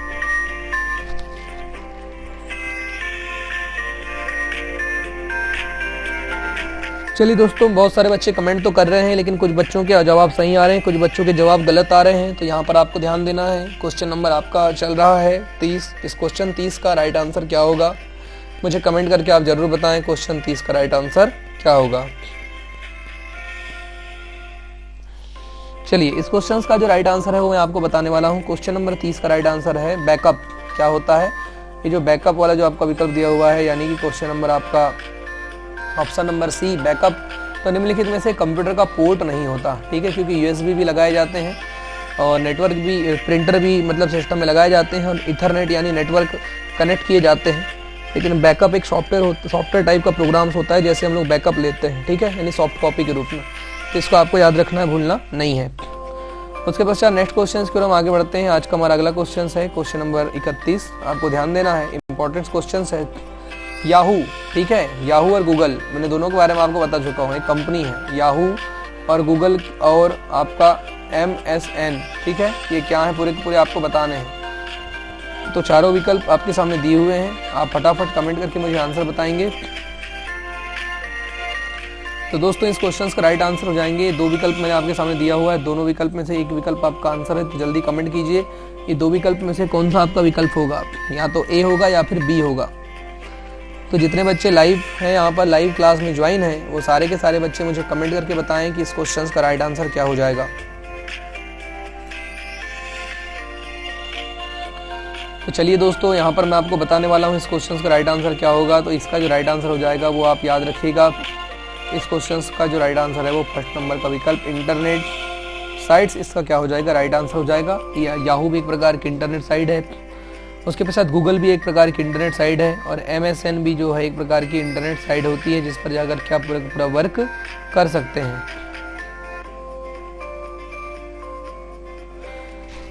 चलिए दोस्तों, बहुत सारे बच्चे कमेंट तो कर रहे हैं लेकिन कुछ बच्चों के जवाब सही आ रहे हैं, कुछ बच्चों के जवाब गलत आ रहे हैं। तो यहाँ पर आपको ध्यान देना है। क्वेश्चन नंबर आपका चल रहा है 30। इस क्वेश्चन 30 का राइट आंसर क्या होगा, मुझे कमेंट करके आप जरूर बताएं क्वेश्चन 30 का राइट आंसर क्या होगा। चलिए इस क्वेश्चन का जो राइट आंसर है वो मैं आपको बताने वाला हूँ। क्वेश्चन नंबर 30 का राइट आंसर है बैकअप। क्या होता है ये जो बैकअप वाला जो आपका विकल्प दिया हुआ है, यानी कि क्वेश्चन नंबर आपका ऑप्शन नंबर सी बैकअप। तो निम्नलिखित में से कंप्यूटर का पोर्ट नहीं होता, ठीक है, क्योंकि USB भी लगाए जाते हैं और नेटवर्क भी, प्रिंटर भी मतलब सिस्टम में लगाए जाते हैं और इथरनेट यानी नेटवर्क कनेक्ट किए जाते हैं। लेकिन बैकअप एक सॉफ्टवेयर टाइप का प्रोग्राम्स होता है, जैसे हम लोग बैकअप लेते हैं, ठीक है, यानी सॉफ्ट कॉपी के रूप में। तो इसको आपको याद रखना है, भूलना नहीं है। उसके पश्चात नेक्स्ट क्वेश्चन की ओर हम आगे बढ़ते हैं। आज का हमारा अगला क्वेश्चन है क्वेश्चन नंबर 31। आपको ध्यान देना है, इंपॉर्टेंट क्वेश्चन है। याहू, ठीक है, याहू और गूगल, मैंने दोनों के बारे में आपको बता चुका हूँ। एक कंपनी है याहू और गूगल और आपका MSN, ठीक है, ये क्या है पूरे के पूरे आपको बताने हैं। तो चारों विकल्प आपके सामने दिए हुए हैं, आप फटाफट कमेंट करके मुझे आंसर बताएंगे। तो दोस्तों इस क्वेश्चन का राइट आंसर हो जाएंगे, दो विकल्प मैंने आपके सामने दिया हुआ है, दोनों विकल्प में से एक विकल्प आपका आंसर है। तो जल्दी कमेंट कीजिए ये दो विकल्प में से कौन सा आपका विकल्प होगा, या तो A होगा या फिर B होगा। तो जितने बच्चे लाइव हैं यहाँ पर लाइव क्लास में ज्वाइन हैं, वो सारे के सारे बच्चे मुझे कमेंट करके बताएं कि इस क्वेश्चन का राइट आंसर क्या हो जाएगा। तो चलिए दोस्तों, यहाँ पर मैं आपको बताने वाला हूँ इस क्वेश्चन का राइट आंसर क्या होगा। तो इसका जो राइट आंसर हो जाएगा वो आप याद रखिएगा। इस क्वेश्चन का जो राइट आंसर है वो फर्स्ट नंबर का विकल्प इंटरनेट साइट्स, इसका क्या हो जाएगा, राइट आंसर हो जाएगा। याहू भी एक प्रकार की इंटरनेट साइट है, उसके पश्चात गूगल भी एक प्रकार की इंटरनेट साइट है और MSN भी जो है एक प्रकार की इंटरनेट साइट होती है, जिस पर जाकर के आप पूरा वर्क कर सकते हैं।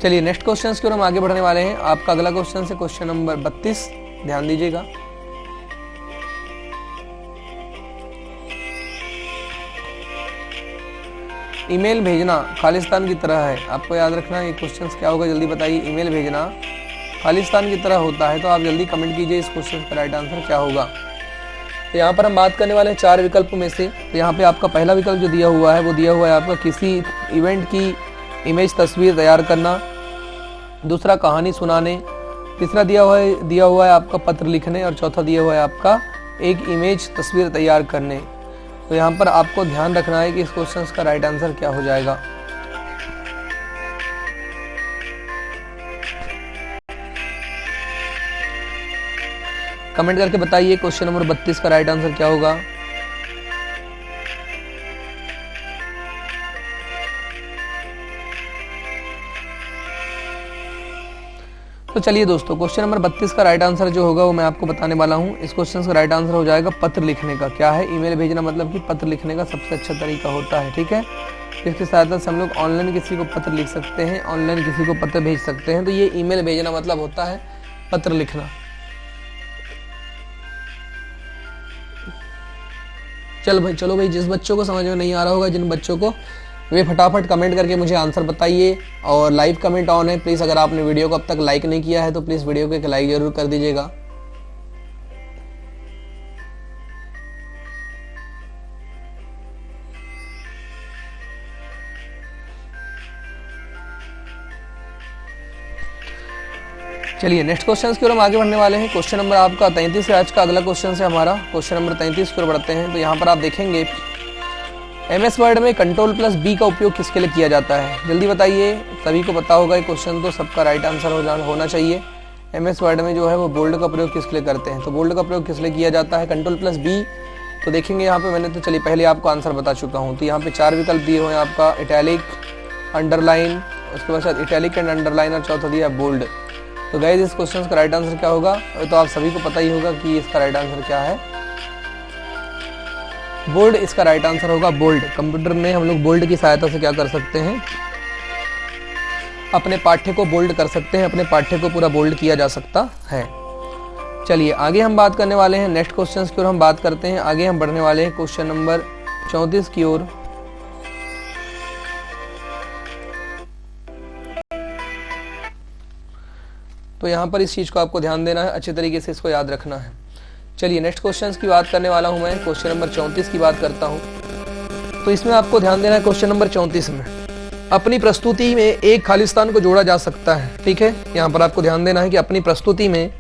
चलिए नेक्स्ट क्वेश्चन की ओर हम आगे बढ़ने वाले हैं। आपका अगला क्वेश्चन है क्वेश्चन नंबर 32। ध्यान दीजिएगा। ईमेल भेजना खालिस्तान की तरह है, आपको याद रखना है। ये क्वेश्चन क्या होगा, जल्दी बताइए। ईमेल भेजना खालिस्तान की तरह होता है। तो आप जल्दी कमेंट कीजिए इस क्वेश्चन का राइट आंसर क्या होगा। तो यहाँ पर हम बात करने वाले हैं 4 विकल्पों में से। तो यहाँ पे आपका पहला विकल्प जो दिया हुआ है वो दिया हुआ है आपका किसी इवेंट की इमेज तस्वीर तैयार करना, दूसरा कहानी सुनाने, तीसरा दिया हुआ है आपका पत्र लिखने, और चौथा दिया हुआ है आपका एक इमेज तस्वीर तैयार करने। तो यहाँ पर आपको ध्यान रखना है कि इस क्वेश्चन का राइट आंसर क्या हो जाएगा। कमेंट करके बताइए क्वेश्चन नंबर 32 का राइट आंसर क्या होगा। तो चलिए दोस्तों, क्वेश्चन नंबर 32 का राइट आंसर जो होगा वो मैं आपको बताने वाला हूँ। इस क्वेश्चन का राइट आंसर हो जाएगा पत्र लिखने का। क्या है? ईमेल भेजना, मतलब कि पत्र लिखने का सबसे अच्छा तरीका होता है। ठीक है, इसकी सहायता से हम लोग ऑनलाइन किसी को पत्र लिख सकते हैं, ऑनलाइन किसी को पत्र भेज सकते हैं। तो ये ईमेल भेजना मतलब होता है पत्र लिखना। चलो भाई, जिस बच्चों को समझ में नहीं आ रहा होगा, जिन बच्चों को, वे फटाफट कमेंट करके मुझे आंसर बताइए। और लाइव कमेंट ऑन है, प्लीज़ अगर आपने वीडियो को अब तक लाइक नहीं किया है तो प्लीज़ वीडियो को एक लाइक जरूर कर दीजिएगा। चलिए नेक्स्ट क्वेश्चन की ओर हम आगे बढ़ने वाले हैं। क्वेश्चन नंबर आपका 33 है आज का अगला क्वेश्चन है हमारा। क्वेश्चन नंबर 33 की ओर बढ़ते हैं। तो यहाँ पर आप देखेंगे MS वर्ड में Ctrl+B का उपयोग किसके लिए किया जाता है? जल्दी बताइए, सभी को पता होगा ये क्वेश्चन, तो सबका राइट आंसर होना चाहिए। MS वर्ड में जो है वो बोल्ड का प्रयोग किसके लिए करते हैं? तो बोल्ड का प्रयोग किस लिए किया जाता है? Ctrl+B। तो देखेंगे यहाँ पे मैंने तो चलिए पहले आपको आंसर बता चुका हूँ। तो यहाँ पे 4 विकल्प दिए हुए हैं आपका, इटैलिक, अंडरलाइन, उसके बाद इटैलिक एंड अंडरलाइन, और चौथा दिया बोल्ड। तो गाइस इस क्वेश्चन का राइट आंसर क्या होगा? तो आप सभी को पता ही होगा कि इसका राइट आंसर क्या है, बोल्ड इसका राइट आंसर होगा। बोल्ड, कंप्यूटर में हम लोग बोल्ड की सहायता से क्या कर सकते हैं? अपने पाठ्य को बोल्ड कर सकते हैं, अपने पाठ्य को पूरा बोल्ड किया जा सकता है। चलिए आगे हम बात करने वाले हैं नेक्स्ट क्वेश्चन की ओर हम बात करते हैं। आगे हम बढ़ने वाले हैं क्वेश्चन नंबर 34 की ओर। तो यहाँ पर इस चीज को आपको ध्यान देना है, अच्छे तरीके से इसको याद रखना है। चलिए नेक्स्ट क्वेश्चन की बात करने वाला हूं मैं। क्वेश्चन नंबर 34 की बात करता हूं। तो इसमें आपको ध्यान देना है, क्वेश्चन नंबर 34 में अपनी प्रस्तुति में एक खालिस्तान को जोड़ा जा सकता है। ठीक है, यहाँ पर आपको ध्यान देना है कि अपनी प्रस्तुति में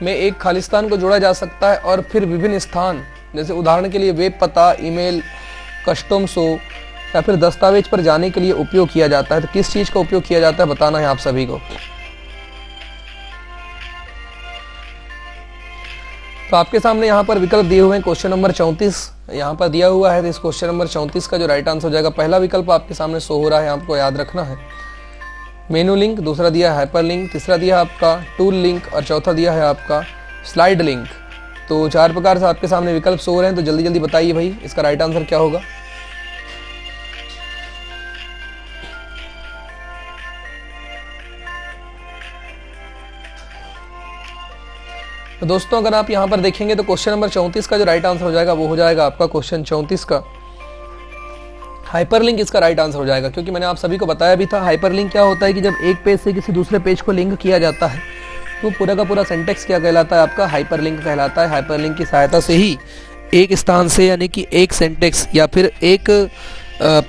एक खालिस्तान को जोड़ा जा सकता है, और फिर विभिन्न स्थान, जैसे उदाहरण के लिए वेब पता, ईमेल, कस्टम्स हो, या फिर दस्तावेज पर जाने के लिए उपयोग किया जाता है। तो किस चीज का उपयोग किया जाता है बताना है आप सभी को। तो आपके सामने यहाँ पर विकल्प दिए हुए हैं। क्वेश्चन नंबर 34 यहाँ पर दिया हुआ है। तो इस क्वेश्चन नंबर 34 का जो राइट आंसर हो जाएगा, पहला विकल्प आपके सामने शो हो रहा है, आपको याद रखना है, मेनू लिंक, दूसरा दिया है हाइपर लिंक, तीसरा दिया है आपका टूल लिंक, और चौथा दिया है आपका स्लाइड लिंक। तो 4 प्रकार से आपके सामने विकल्प शो हो रहे हैं। तो जल्दी जल्दी बताइए भाई इसका राइट आंसर क्या होगा। तो दोस्तों अगर आप यहाँ पर देखेंगे तो क्वेश्चन नंबर 34 का जो राइट आंसर हो जाएगा वो हो जाएगा आपका क्वेश्चन 34 का हाइपरलिंक इसका राइट आंसर हो जाएगा। क्योंकि मैंने आप सभी को बताया भी था, हाइपरलिंक क्या होता है कि जब एक पेज से किसी दूसरे पेज को लिंक किया जाता है तो पूरा का पूरा सेंटेक्स क्या कहलाता है? आपका हाइपरलिंक कहलाता है। हाइपरलिंक की सहायता से ही एक स्थान से, यानी कि एक सेंटेक्स या फिर एक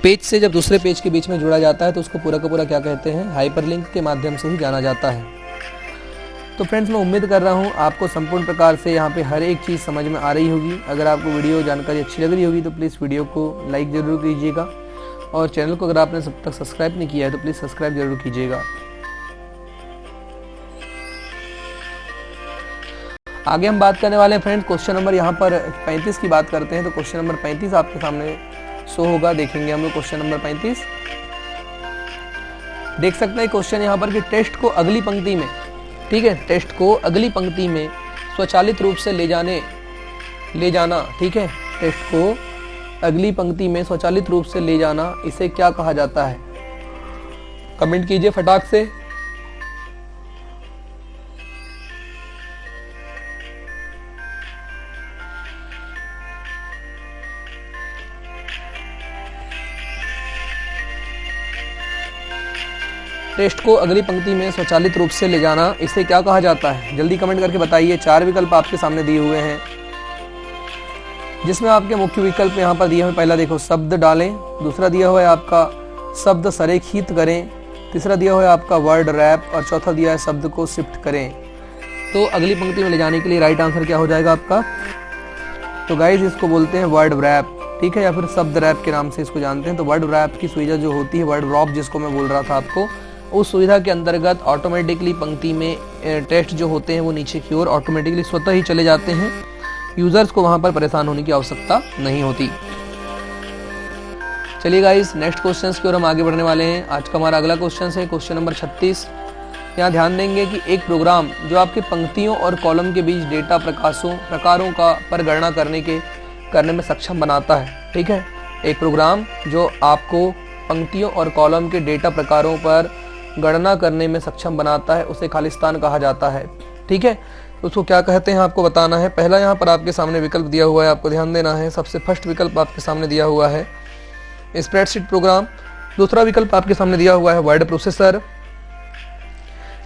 पेज से जब दूसरे पेज के बीच में जुड़ा जाता है तो उसको पूरा का पूरा क्या कहते हैं? हाइपरलिंक के माध्यम से ही जाना जाता है। तो फ्रेंड्स मैं उम्मीद कर रहा हूँ आपको संपूर्ण प्रकार से यहाँ पे हर एक चीज़ समझ में आ रही होगी। अगर आपको वीडियो जानकारी अच्छी लग रही होगी तो प्लीज़ वीडियो को लाइक ज़रूर कीजिएगा, और चैनल को अगर आपने सब तक सब्सक्राइब नहीं किया है तो प्लीज़ सब्सक्राइब जरूर कीजिएगा। आगे हम बात करने वाले हैं फ्रेंड्स क्वेश्चन नंबर यहाँ पर 35 की बात करते हैं। तो क्वेश्चन नंबर 35 आपके सामने शो होगा, देखेंगे हम लोग क्वेश्चन नंबर 35। देख सकते हैं क्वेश्चन यहाँ पर कि टेस्ट को अगली पंक्ति में, ठीक है, टेस्ट को अगली पंक्ति में स्वचालित रूप से ले जाना, ठीक है, टेस्ट को अगली पंक्ति में स्वचालित रूप से ले जाना, इसे क्या कहा जाता है? कमेंट कीजिए फटाक से। टेस्ट को अगली पंक्ति में स्वचालित रूप से ले जाना, इसे क्या कहा जाता है? जल्दी कमेंट करके बताइए। 4 विकल्प आपके सामने दिए हुए हैं, जिसमें आपके मुख्य विकल्प यहाँ पर दिए हुए, पहला देखो शब्द डालें, दूसरा दिया हुआ है आपका शब्द संरेखित करें, तीसरा दिया हुआ है आपका वर्ड रैप, और चौथा दिया है शब्द को शिफ्ट करें। तो अगली पंक्ति में ले जाने के लिए राइट आंसर क्या हो जाएगा आपका? तो गाइज इसको बोलते हैं वर्ड रैप, ठीक है, या फिर शब्द रैप के नाम से इसको जानते हैं। तो वर्ड रैप की सुविधा जो होती है, वर्ड रॉप जिसको मैं बोल रहा था आपको, उस सुविधा के अंतर्गत ऑटोमेटिकली पंक्ति में टेक्स्ट जो होते हैं वो नीचे की ओर ऑटोमेटिकली स्वतः ही चले जाते हैं। यूजर्स को वहां पर परेशान होने की आवश्यकता नहीं होती। चलिए गाइस, नेक्स्ट क्वेश्चंस की ओर हम आगे बढ़ने वाले हैं। आज का हमारा अगला क्वेश्चन है क्वेश्चन नंबर 36। यहाँ ध्यान देंगे कि एक प्रोग्राम जो आपके पंक्तियों और कॉलम के बीच डेटा प्रकारों का पर गणना करने में सक्षम बनाता है, ठीक है। एक प्रोग्राम जो आपको पंक्तियों और कॉलम के डेटा प्रकारों पर गणना करने में सक्षम बनाता है, उसे खालिस्तान कहा जाता है, ठीक है। उसको क्या कहते हैं आपको बताना है। पहला यहाँ पर आपके सामने विकल्प दिया हुआ है, आपको ध्यान देना है। सबसे फर्स्ट विकल्प आपके सामने दिया हुआ है स्प्रेडशीट प्रोग्राम, दूसरा विकल्प आपके सामने दिया हुआ है वर्ड प्रोसेसर,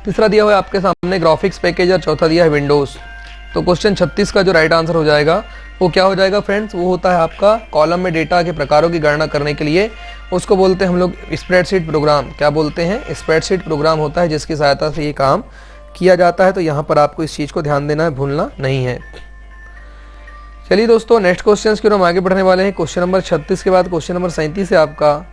तीसरा दिया हुआ है आपके सामने ग्राफिक्स पैकेज, और चौथा दिया है विंडोज। तो क्वेश्चन 36 का जो राइट आंसर हो जाएगा वो क्या हो जाएगा फ्रेंड्स? वो होता है आपका कॉलम में डेटा के प्रकारों की गणना करने के लिए उसको बोलते हैं हम लोग स्प्रेडशीट प्रोग्राम। क्या बोलते हैं? स्प्रेडशीट प्रोग्राम होता है जिसकी सहायता से ये काम किया जाता है। तो यहाँ पर आपको इस चीज़ को ध्यान देना है, भूलना नहीं है। चलिए दोस्तों, नेक्स्ट क्वेश्चन की ओर हम आगे बढ़ने वाले हैं। क्वेश्चन नंबर 36 के बाद क्वेश्चन नंबर 37 है आपका,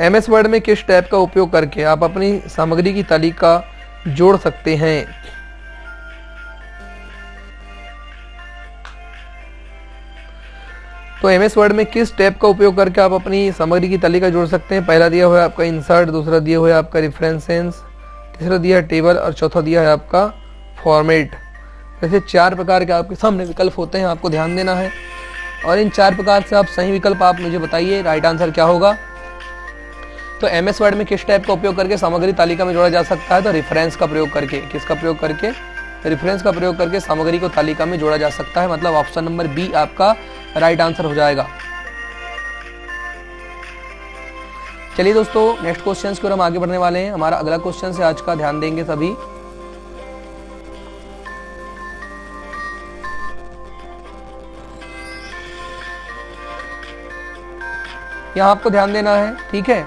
MS वर्ड में किस टैब का उपयोग करके आप अपनी सामग्री की तालिका जोड़ सकते हैं? तो MS वर्ड में किस टैब का उपयोग करके आप अपनी सामग्री की तालिका जोड़ सकते हैं? पहला दिया हुआ है आपका इंसर्ट, दूसरा दिया हुआ है आपका रेफरेंसेस, तीसरा दिया है टेबल, और चौथा दिया है आपका फॉर्मेट। ऐसे 4 प्रकार के आपके सामने विकल्प होते हैं, आपको ध्यान देना है। और इन 4 प्रकार से आप सही विकल्प आप मुझे बताइए, राइट आंसर क्या होगा? तो MS वर्ड में किस टाइप का उपयोग करके सामग्री तालिका में जोड़ा जा सकता है? तो रेफरेंस का प्रयोग करके। किसका प्रयोग करके? रेफरेंस का प्रयोग करके सामग्री को तालिका में जोड़ा जा सकता है। मतलब ऑप्शन नंबर बी आपका राइट आंसर हो जाएगा। चलिए दोस्तों, नेक्स्ट क्वेश्चन की ओर हम आगे बढ़ने वाले हैं। हमारा अगला क्वेश्चन है आज का, ध्यान देंगे सभी। यहाँ आपको ध्यान देना है, ठीक है।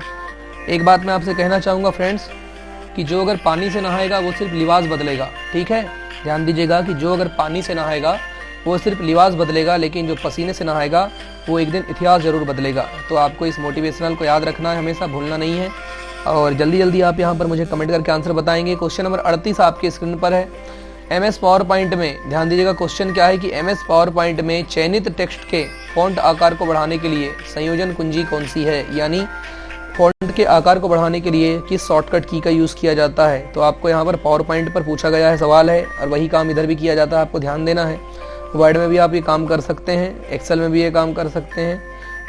एक बात मैं आपसे कहना चाहूँगा फ्रेंड्स, कि जो अगर पानी से नहाएगा वो सिर्फ लिबास बदलेगा, ठीक है। ध्यान दीजिएगा कि जो अगर पानी से नहाएगा वो सिर्फ लिबास बदलेगा, लेकिन जो पसीने से नहाएगा वो एक दिन इतिहास जरूर बदलेगा। तो आपको इस मोटिवेशनल को याद रखना है, हमेशा भूलना नहीं है। और जल्दी जल्दी आप यहाँ पर मुझे कमेंट करके आंसर बताएंगे। क्वेश्चन नंबर 38 आपके स्क्रीन पर है। MS पावर पॉइंट में ध्यान दीजिएगा, क्वेश्चन क्या है कि MS पावर पॉइंट में चयनित टेक्स्ट के फॉन्ट आकार को बढ़ाने के लिए संयोजन कुंजी कौन सी है? यानी फॉन्ट के आकार को बढ़ाने के लिए किस शॉर्टकट की का यूज़ किया जाता है? तो आपको यहाँ पर पावर पॉइंट पर पूछा गया है सवाल है, और वही काम इधर भी किया जाता है, आपको ध्यान देना है। वर्ड में भी आप ये काम कर सकते हैं, एक्सेल में भी ये काम कर सकते हैं।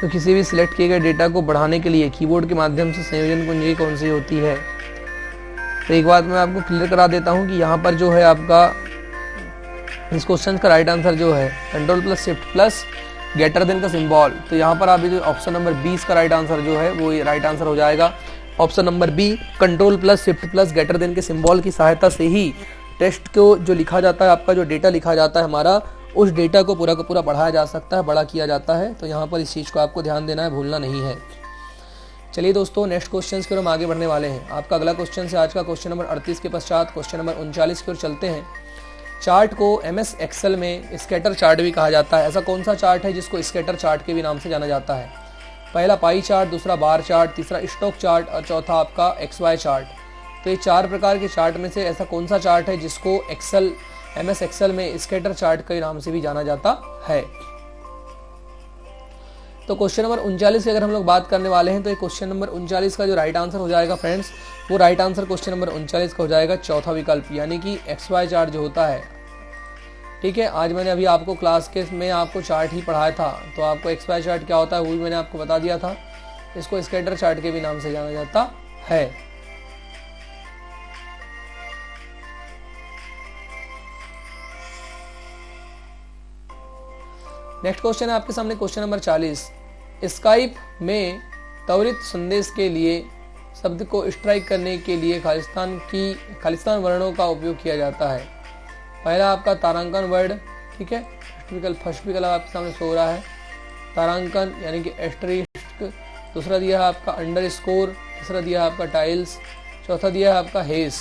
तो किसी भी सिलेक्ट किए गए डेटा को बढ़ाने के लिए कीबोर्ड के माध्यम से संयोजन कुंजी कौन सी होती है? तो एक बात मैं आपको क्लियर करा देता हूँ कि यहाँ पर जो है आपका इस क्वेश्चन का राइट आंसर जो है control plus shift plus greater then का सिंबल। तो यहाँ पर आप जो ऑप्शन नंबर 20 का राइट आंसर जो है वो राइट आंसर हो जाएगा। Option number B, control plus shift plus greater than के सिंबल की सहायता से ही टेक्स्ट को जो लिखा जाता है, आपका जो डेटा लिखा जाता है हमारा, उस डेटा को पूरा का पूरा बढ़ाया जा सकता है, बड़ा किया जाता है। तो यहाँ पर इस चीज़ को आपको ध्यान देना है, भूलना नहीं है। चलिए दोस्तों, नेक्स्ट क्वेश्चन की ओर हम आगे बढ़ने वाले हैं। आपका अगला क्वेश्चन है आज का, क्वेश्चन नंबर 38 के पश्चात क्वेश्चन नंबर 39 की ओर चलते हैं। चार्ट को MS एक्सेल में स्कैटर चार्ट भी कहा जाता है। ऐसा कौन सा चार्ट है जिसको स्कैटर चार्ट के भी नाम से जाना जाता है? पहला पाई चार्ट, दूसरा बार चार्ट, तीसरा स्टॉक चार्ट, और चौथा आपका XY चार्ट। तो ये 4 प्रकार के चार्ट में से ऐसा कौन सा चार्ट है जिसको MS एक्सेल में स्कैटर चार्ट के नाम से भी जाना जाता है? तो क्वेश्चन नंबर 39 की अगर हम लोग बात करने वाले हैं, तो ये क्वेश्चन नंबर 39 का जो राइट आंसर हो जाएगा फ्रेंड्स, वो राइट आंसर क्वेश्चन नंबर 39 का हो जाएगा चौथा विकल्प, यानी कि XY चार्ट जो होता है, ठीक है। आज मैंने अभी आपको क्लास के में आपको चार्ट ही पढ़ाया था, तो आपको XY चार्ट क्या होता है वो भी मैंने आपको बता दिया था। इसको स्कैटर चार्ट के भी नाम से जाना जाता है। नेक्स्ट क्वेश्चन है आपके सामने क्वेश्चन नंबर 40। स्काइप में त्वरित संदेश के लिए शब्द को स्ट्राइक करने के लिए खालिस्तान वर्णों का उपयोग किया जाता है? पहला आपका तारांकन वर्ड, ठीक है, फर्स्ट विकल्प आपके सामने सो रहा है तारांकन यानी कि एस्टरिस्क, दूसरा दिया है आपका अंडरस्कोर, तीसरा दिया है आपका टाइल्स, चौथा दिया है आपका हेस।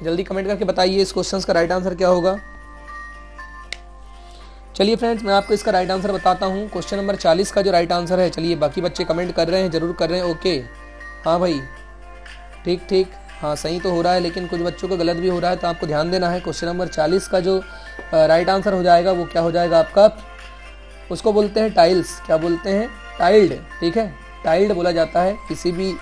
जल्दी कमेंट करके बताइए इस क्वेश्चन का राइट आंसर क्या होगा। चलिए फ्रेंड्स, मैं आपको इसका राइट आंसर बताता हूँ। क्वेश्चन नंबर 40 का जो राइट आंसर है, चलिए बाकी बच्चे कमेंट कर रहे हैं, जरूर कर रहे हैं, ओके, हाँ भाई, ठीक ठीक, हाँ सही तो हो रहा है, लेकिन कुछ बच्चों का गलत भी हो रहा है, तो आपको ध्यान देना है। क्वेश्चन नंबर 40 का जो राइट आंसर हो जाएगा वो क्या हो जाएगा आपका, उसको बोलते हैं टाइल्स। क्या बोलते हैं? टाइल्ड, ठीक है, टाइल्ड बोला जाता है किसी भी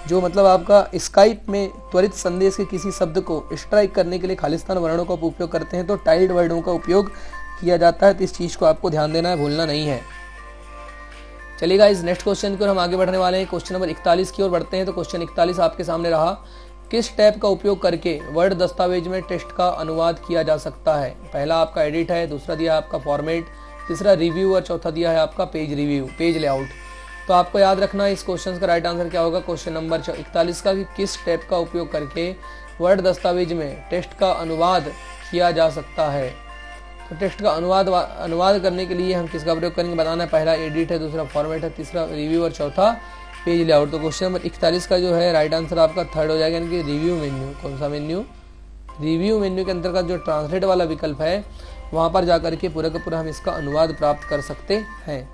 जो मतलब आपका स्काइप में त्वरित संदेश के किसी शब्द को स्ट्राइक करने के लिए खालिस्तान वर्णों का उपयोग करते हैं, तो टाइल्ड वर्णों का उपयोग किया जाता है। तो इस चीज़ को आपको ध्यान देना है, भूलना नहीं है। चलिएगा, इस नेक्स्ट क्वेश्चन की ओर हम आगे बढ़ने वाले हैं। क्वेश्चन नंबर 41 की ओर बढ़ते हैं। तो क्वेश्चन 41 आपके सामने रहा, किस टैब का उपयोग करके वर्ड दस्तावेज में टेक्स्ट का अनुवाद किया जा सकता है? पहला आपका एडिट है, दूसरा दिया आपका फॉर्मेट, तीसरा रिव्यू और चौथा दिया है आपका पेज रिव्यू, पेज लेआउट। तो आपको याद रखना है इस क्वेश्चन का राइट आंसर क्या होगा क्वेश्चन नंबर 41 का, कि किस टैब का उपयोग करके वर्ड दस्तावेज में टेक्स्ट का अनुवाद किया जा सकता है। तो टेक्स्ट का अनुवाद करने के लिए हम किसका प्रयोग करेंगे बताना है। पहला एडिट है, दूसरा फॉर्मेट है, तीसरा रिव्यू और चौथा पेज लेआउट। तो क्वेश्चन नंबर 41 का जो है राइट आंसर आपका थर्ड हो जाएगा, यानी कि रिव्यू मेन्यू। कौन सा मेन्यू? रिव्यू मेन्यू के अंतर्गत जो ट्रांसलेट वाला विकल्प है वहाँ पर जाकर के पूरा का पूरा हम इसका अनुवाद प्राप्त कर सकते हैं।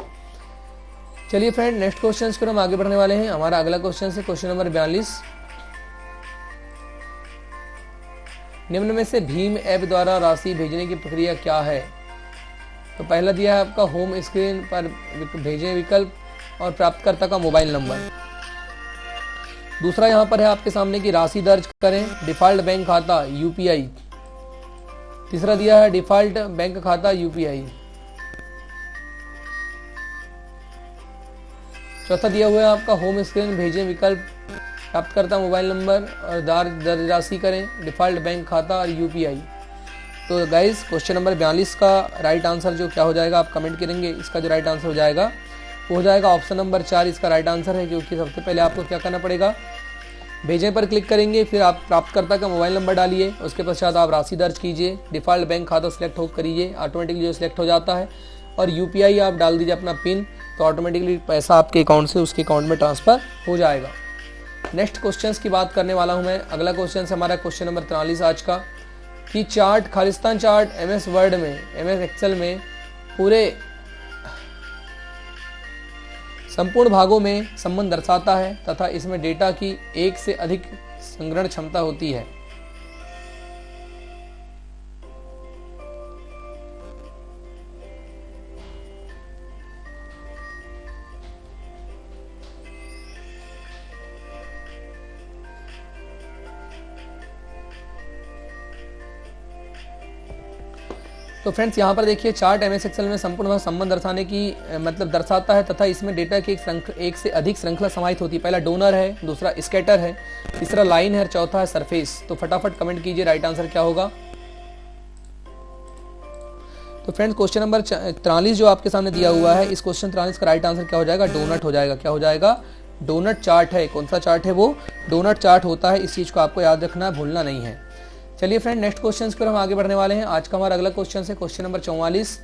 चलिए फ्रेंड, नेक्स्ट क्वेश्चन पर हम आगे बढ़ने वाले हैं। हमारा अगला क्वेश्चन है क्वेश्चन नंबर 42। निम्न में से भीम ऐप द्वारा राशि भेजने की प्रक्रिया क्या है? तो पहला दिया है आपका होम स्क्रीन पर भेजें विकल्प और प्राप्तकर्ता का मोबाइल नंबर। दूसरा यहाँ पर है आपके सामने की राशि दर्ज करें, डिफॉल्ट बैंक खाता यूपीआई। तीसरा दिया है डिफॉल्ट बैंक खाता यूपीआई। चौथा दिया हुआ है आपका होम स्क्रीन भेजें विकल्प, प्राप्तकर्ता मोबाइल नंबर और दर्ज राशि करें, डिफॉल्ट बैंक खाता और यूपीआई। तो गाइस, क्वेश्चन नंबर 42 का राइट आंसर जो क्या हो जाएगा आप कमेंट करेंगे। इसका जो राइट आंसर हो जाएगा वो हो जाएगा ऑप्शन नंबर 4, इसका राइट आंसर है। क्योंकि सबसे पहले आपको क्या करना पड़ेगा, भेजें पर क्लिक करेंगे, फिर आप प्राप्तकर्ता का मोबाइल नंबर डालिए, उसके पश्चात आप राशि दर्ज कीजिए, डिफॉल्ट बैंक खाता सिलेक्ट हो करिए, ऑटोमेटिकली जो सिलेक्ट हो जाता है, और यूपीआई आप डाल दीजिए अपना पिन, तो ऑटोमेटिकली पैसा आपके अकाउंट से उसके अकाउंट में ट्रांसफर हो जाएगा। नेक्स्ट क्वेश्चंस की बात करने वाला हूं मैं। अगला क्वेश्चन है हमारा क्वेश्चन नंबर 43 आज का, कि chart Khalistan chart MS word में, एमएस एक्सेल में पूरे संपूर्ण भागों में संबंध दर्शाता है तथा इसमें डेटा की एक से अधिक संग्रहण क्षमता होती है। तो फ्रेंड्स, यहाँ पर देखिए, चार्ट एमएस एक्सेल में संपूर्ण संबंध दर्शाने की मतलब दर्शाता है तथा इसमें डेटा की एक से अधिक श्रृंखला समाहित होती है। पहला डोनर है, दूसरा स्कैटर है, तीसरा लाइन है, चौथा है सरफेस। तो फटाफट कमेंट कीजिए राइट आंसर क्या होगा। तो फ्रेंड्स, क्वेश्चन नंबर 43 जो आपके सामने दिया हुआ है, इस क्वेश्चन 43 का राइट आंसर क्या हो जाएगा, डोनट हो जाएगा। क्या हो जाएगा? डोनट चार्ट है। कौन सा चार्ट है वो? डोनट चार्ट होता है। इस चीज को आपको याद रखना है, भूलना नहीं है। चलिए फ्रेंड, नेक्स्ट क्वेश्चन पर हम आगे बढ़ने वाले हैं। आज का हमारा अगला क्वेश्चन है क्वेश्चन नंबर 44।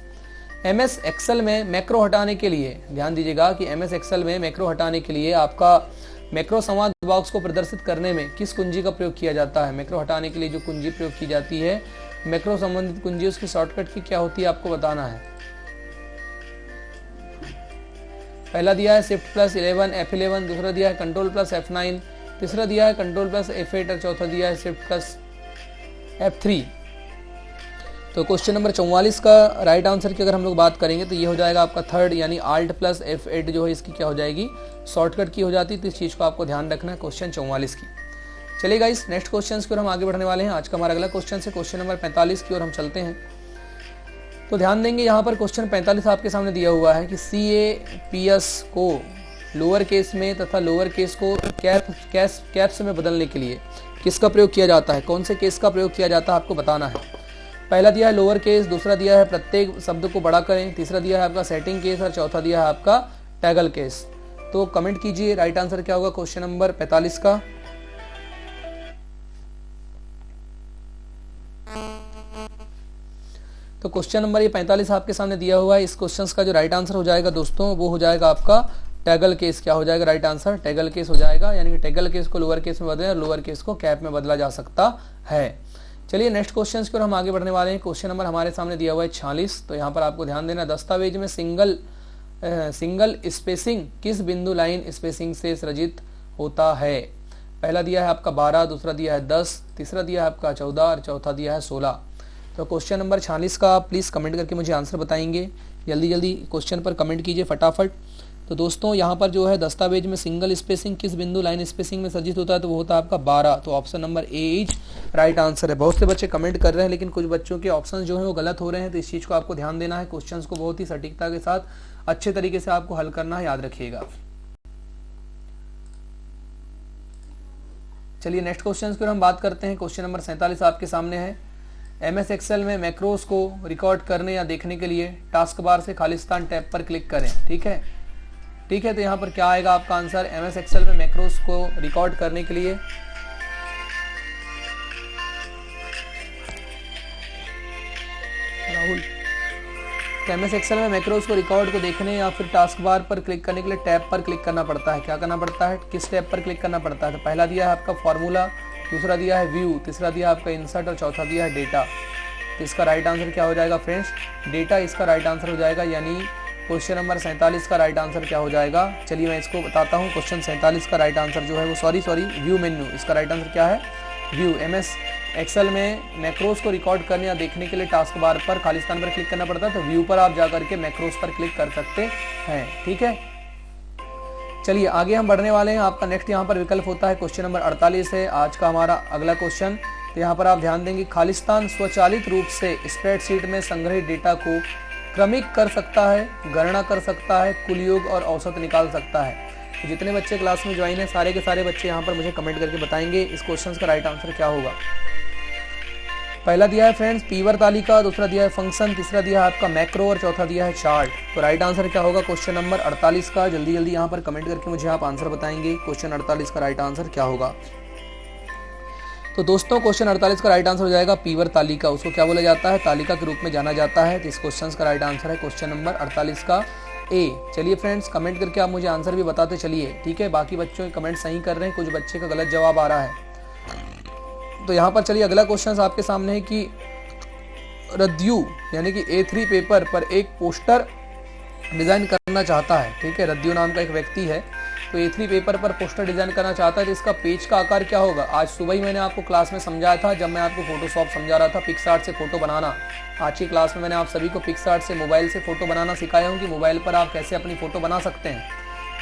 एमएस एक्सेल में मैक्रो हटाने के लिए, ध्यान दीजिएगा कि एमएस एक्सेल में मैक्रो हटाने के लिए आपका मैक्रो संवाद बॉक्स को प्रदर्शित करने में किस कुंजी का प्रयोग किया जाता है? मैक्रो हटाने के लिए जो कुंजी प्रयोग की जाती है, मैक्रो संबंधित कुंजी, उसकी शॉर्टकट की क्या होती है आपको बताना है। पहला दिया है Shift+11 F11, दूसरा दिया है Ctrl+F9, तीसरा दिया है Ctrl+F8 और चौथा दिया है Shift+F3। तो क्वेश्चन नंबर 44 का राइट आंसर की अगर हम लोग बात करेंगे तो ये हो जाएगा आपका थर्ड, यानी Alt+F8 जो है इसकी क्या हो जाएगी, शॉर्टकट की हो जाती है। तो इस चीज़ को आपको ध्यान रखना है क्वेश्चन 44 की। चलिए गाइस, नेक्स्ट क्वेश्चन की ओर हम आगे बढ़ने वाले हैं। आज का हमारा अगला क्वेश्चन है क्वेश्चन नंबर 45 की ओर हम चलते हैं। तो ध्यान देंगे, यहाँ पर क्वेश्चन 45 आपके सामने दिया हुआ है कि CAPS को लोअर केस में तथा लोअर केस को कैप्स में बदलने के लिए किसका प्रयोग किया जाता है? कौन से केस का प्रयोग किया जाता है आपको बताना है। पहला दिया है लोअर केस, दूसरा दिया है प्रत्येक शब्द को बड़ा करें, तीसरा दिया है आपका सेटिंग केस और चौथा दिया है आपका टैगल केस। तो कमेंट कीजिए राइट आंसर क्या होगा क्वेश्चन नंबर 45 का। तो क्वेश्चन नंबर ये 45 आपके सामने दिया हुआ है। इस क्वेश्चन का जो राइट आंसर हो जाएगा दोस्तों वो हो जाएगा आपका टैगल केस। क्या हो जाएगा राइट आंसर? टैगल केस हो जाएगा, यानी कि टैगल केस को लोअर केस में बदलें और लोअर केस को कैप में बदला जा सकता है। चलिए नेक्स्ट क्वेश्चन की ओर हम आगे बढ़ने वाले हैं। क्वेश्चन नंबर हमारे सामने दिया हुआ है 46। तो यहाँ पर आपको ध्यान देना, दस्तावेज में सिंगल स्पेसिंग किस बिंदु लाइन स्पेसिंग से सृजित होता है? पहला दिया है आपका 12, दूसरा दिया है 10, तीसरा दिया है आपका 14 और चौथा दिया है 16। तो क्वेश्चन नंबर 46 का आप प्लीज़ कमेंट करके मुझे आंसर बताएंगे। जल्दी जल्दी क्वेश्चन पर कमेंट कीजिए फटाफट। तो दोस्तों यहाँ पर जो है दस्तावेज में सिंगल स्पेसिंग किस बिंदु लाइन स्पेसिंग में सज्जित होता है, तो वो होता है आपका 12। तो option number A is right answer है। बहुत से बच्चे कमेंट कर रहे हैं लेकिन कुछ बच्चों के ऑप्शन जो है वो गलत हो रहे हैं, तो इस चीज़ को आपको ध्यान देना है। क्वेश्चन को बहुत ही सटीकता के साथ अच्छे तरीके से आपको हल करना है, याद रखिएगा। चलिए नेक्स्ट क्वेश्चन पर हम बात करते हैं। क्वेश्चन नंबर 47 आपके सामने है। MS एक्सेल में मैक्रोस को रिकॉर्ड करने या देखने के लिए टास्क बार से खालिस्तान टैब पर क्लिक करें। ठीक है, ठीक है। तो यहाँ पर क्या आएगा आपका आंसर? MS एक्सेल में मैक्रोस को रिकॉर्ड करने के लिए राहुल, तो MS एक्सेल में मैक्रोस को रिकॉर्ड को देखने या फिर टास्क बार पर क्लिक करने के लिए टैब पर क्लिक करना पड़ता है। क्या करना पड़ता है? किस टैब पर क्लिक करना पड़ता है? तो पहला दिया है आपका फॉर्मूला, दूसरा दिया है व्यू, तीसरा दिया आपका इंसर्ट और चौथा दिया है डेटा। तो इसका राइट आंसर क्या हो जाएगा फ्रेंड्स? डेटा इसका राइट आंसर हो जाएगा, यानी क्वेश्चन नंबर 47 का राइट आंसर क्या हो जाएगा? चलिए मैं इसको बताता हूँ। क्वेश्चन 47 का राइट आंसर जो है वो सॉरी व्यू मेन्यू, इसका राइट आंसर क्या है? व्यू। MS एक्सेल में मैक्रोस को रिकॉर्ड करने या देखने के लिए टास्क बार पर खालिस्तान पर क्लिक करना पड़ता है, तो व्यू पर आप जाकर के मैक्रोस पर क्लिक कर सकते हैं। ठीक है, चलिए आगे हम बढ़ने वाले हैं। आपका नेक्स्ट यहाँ पर विकल्प होता है क्वेश्चन नंबर 48 है आज का हमारा अगला क्वेश्चन। तो यहाँ पर आप ध्यान देंगे, खालिस्तान स्वचालित रूप से स्प्रेडशीट में संग्रहित डेटा को क्रमिक कर सकता है, गणना कर सकता है, कुल योग और औसत निकाल सकता है। तो जितने बच्चे क्लास में ज्वाइन है सारे के सारे बच्चे यहाँ पर मुझे कमेंट करके बताएंगे इस क्वेश्चन का राइट आंसर क्या होगा। पहला दिया है फ्रेंड्स पीवर तालिका, दूसरा दिया है फंक्शन, तीसरा दिया है आपका मैक्रो और चौथा दिया है चार्ट। तो राइट आंसर क्या होगा क्वेश्चन नंबर 48 का? जल्दी जल्दी यहाँ पर कमेंट करके मुझे आप आंसर बताएंगे क्वेश्चन 48 का राइट आंसर क्या होगा। तो दोस्तों क्वेश्चन 48 का राइट आंसर हो जाएगा पीवर तालिका। उसको क्या बोला जाता है? तालिका के रूप में जाना जाता है। तो इस क्वेश्चन का राइट आंसर है क्वेश्चन नंबर 48 का ए। चलिए फ्रेंड्स कमेंट करके आप मुझे आंसर भी बताते चलिए। ठीक है, बाकी बच्चों के कमेंट सही कर रहे हैं, कुछ बच्चे का गलत जवाब आ रहा है। तो यहाँ पर चलिए अगला क्वेश्चन आपके सामने है कि रद्यू यानी कि A3 पेपर पर एक पोस्टर डिजाइन करना चाहता है। ठीक है, रद्यू नाम का एक व्यक्ति है, तो A3 पेपर पर पोस्टर डिजाइन करना चाहता है। तो इसका पेज का आकार क्या होगा? आज सुबह ही मैंने आपको क्लास में समझाया था, जब मैं आपको फोटोशॉप समझा रहा था, पिक्सआर्ट से फोटो बनाना। आज की क्लास में मैंने आप सभी को पिक्सआर्ट से मोबाइल से फोटो बनाना सिखाया हूँ कि मोबाइल पर आप कैसे अपनी फोटो बना सकते हैं।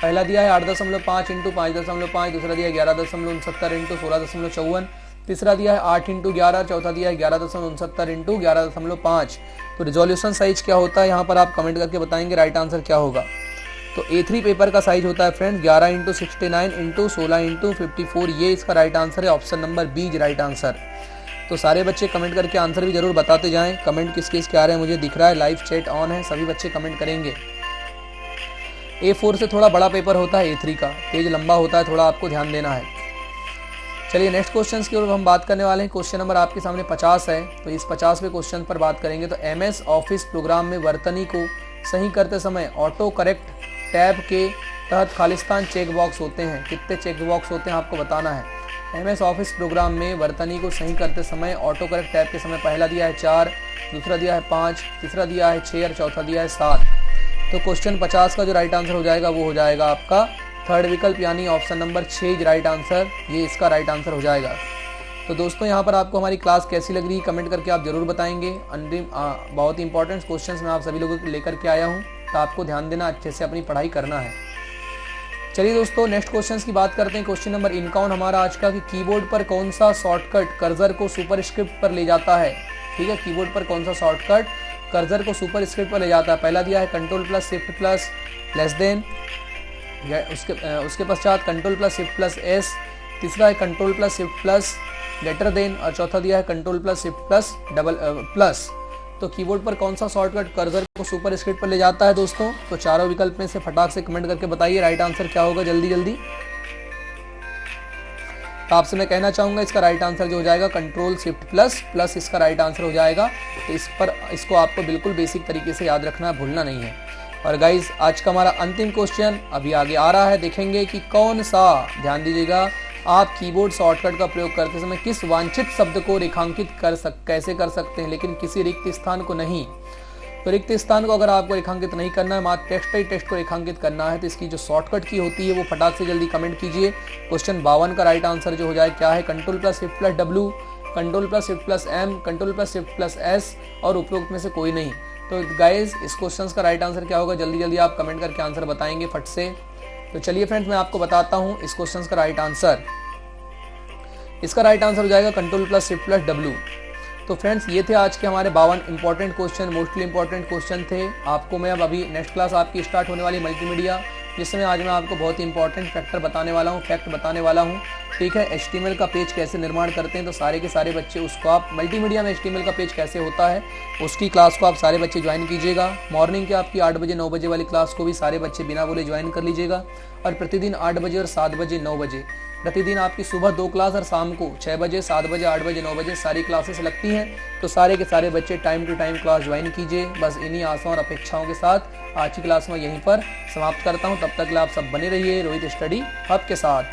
पहला दिया है 8.5 × 5.5, दूसरा दिया है 11.69 × 16.54, तीसरा दिया है 8 × 11, चौथा दिया है 11.69 × 11.5। तो रिजोल्यूशन साइज क्या होता है यहाँ पर आप कमेंट करके बताएंगे राइट आंसर क्या होगा। तो A3 पेपर का साइज होता है फ्रेंड्स 11 × 69 × 16 × 54। ये इसका राइट आंसर है, option number B right answer. तो सारे बच्चे कमेंट करके आंसर भी जरूर बताते जाएं। कमेंट किस किस के आ रहे हैं मुझे दिख रहा है, लाइव चैट ऑन है, सभी बच्चे कमेंट करेंगे। A4 से थोड़ा बड़ा पेपर होता है A3 का, पेज लंबा होता है, थोड़ा आपको ध्यान देना है। चलिए नेक्स्ट क्वेश्चन की ओर हम बात करने वाले हैं। क्वेश्चन नंबर आपके सामने 50 है, तो इस 50वें क्वेश्चन पर बात करेंगे। तो MS ऑफिस प्रोग्राम में वर्तनी को सही करते समय ऑटो करेक्ट टैब के तहत खालिस्तान चेक बॉक्स होते हैं। कितने चेक बॉक्स होते हैं आपको बताना है। MS ऑफिस प्रोग्राम में वर्तनी को सही करते समय ऑटो करेक्ट टैब के समय पहला दिया है 4, दूसरा दिया है 5, तीसरा दिया है 6 और चौथा दिया है 7। तो क्वेश्चन 50 का जो राइट आंसर हो जाएगा वो हो जाएगा आपका थर्ड विकल्प यानी ऑप्शन नंबर 6 राइट आंसर, ये इसका राइट आंसर हो जाएगा। तो दोस्तों यहाँ पर आपको हमारी क्लास कैसी लग रही है कमेंट करके आप जरूर बताएंगे। बहुत ही इंपॉर्टेंट क्वेश्चंस मैं आप सभी लोगों को लेकर के आया हूँ, तो आपको ध्यान देना, अच्छे से अपनी पढ़ाई करना है। चलिए दोस्तों नेक्स्ट क्वेश्चंस की बात करते हैं। क्वेश्चन नंबर इनकाउन हमारा आज का कि कीबोर्ड पर कौन सा शॉर्टकट कर्सर को सुपरस्क्रिप्ट पर ले जाता है। ठीक है, कीबोर्ड पर कौन सा शॉर्टकट कर्सर को सुपरस्क्रिप्ट पर ले जाता है। पहला दिया है Ctrl+Shift+ लेस देन, उसके पश्चात Ctrl+Shift+S, तीसरा है Ctrl+Shift+ ग्रेटर देन, और चौथा दिया है control plus shift plus double plus. तो कीबोर्ड पर कौन सा शॉर्टकट कर्सर को सुपर स्क्रिप्ट पर ले जाता है दोस्तों? तो चारों विकल्प में से फटाक से कमेंट करके बताइए राइट आंसर क्या होगा जल्दी जल्दी। तो आपसे मैं कहना चाहूंगा इसका राइट आंसर जो हो जाएगा कंट्रोल शिफ्ट प्लस प्लस इसका राइट आंसर हो जाएगा। तो इसको आपको बिल्कुल बेसिक तरीके से याद रखना है, भूलना नहीं है। और गाइज आज का हमारा अंतिम क्वेश्चन अभी आगे आ रहा है, देखेंगे कि कौन सा, ध्यान दीजिएगा, आप कीबोर्ड शॉर्टकट का प्रयोग करते समय किस वांछित शब्द को रेखांकित कैसे कर सकते हैं, लेकिन किसी रिक्त स्थान को नहीं। तो रिक्त स्थान को अगर आपको रेखांकित नहीं करना है, मात्र टेक्स्ट को रेखांकित करना है, तो इसकी जो शॉर्टकट की होती है वो फटाक से जल्दी कमेंट कीजिए। क्वेश्चन 52 का राइट आंसर जो हो जाए क्या है? Control plus shift plus W, control plus shift plus M, control plus shift plus S, और उपरोक्त में से कोई नहीं। तो गाइज इस क्वेश्चन का राइट आंसर क्या होगा जल्दी जल्दी आप कमेंट करके आंसर बताएंगे फट से। तो चलिए फ्रेंड्स मैं आपको बताता हूँ इस क्वेश्चन का राइट आंसर। इसका राइट आंसर हो जाएगा control plus shift plus W. तो फ्रेंड्स ये थे आज के हमारे 52 important question, mostly important question थे। आपको मैं अब अभी नेक्स्ट क्लास आपकी स्टार्ट होने वाली मल्टीमीडिया, जिसमें आज मैं आपको बहुत ही इंपॉर्टेंट फैक्ट बताने वाला हूँ। ठीक है, HTML का पेज कैसे निर्माण करते हैं, तो सारे के सारे बच्चे उसको आप मल्टीमीडिया में HTML का पेज कैसे होता है उसकी क्लास को आप सारे बच्चे ज्वाइन कीजिएगा। मॉर्निंग के आपकी 8 बजे 9 बजे वाली क्लास को भी सारे बच्चे बिना बोले ज्वाइन कर लीजिएगा। और प्रतिदिन 8 बजे और 7 बजे 9 बजे प्रतिदिन आपकी सुबह 2 क्लास और शाम को 6 बजे 7 बजे 8 बजे 9 बजे सारी क्लासेस लगती हैं। तो सारे के सारे बच्चे time to time class join कीजिए। बस इन्हीं आशाओं और अपेक्षाओं के साथ आज की क्लास में यहीं पर समाप्त करता हूं। तब तक आप सब बने रहिए रोहित स्टडी हब के साथ।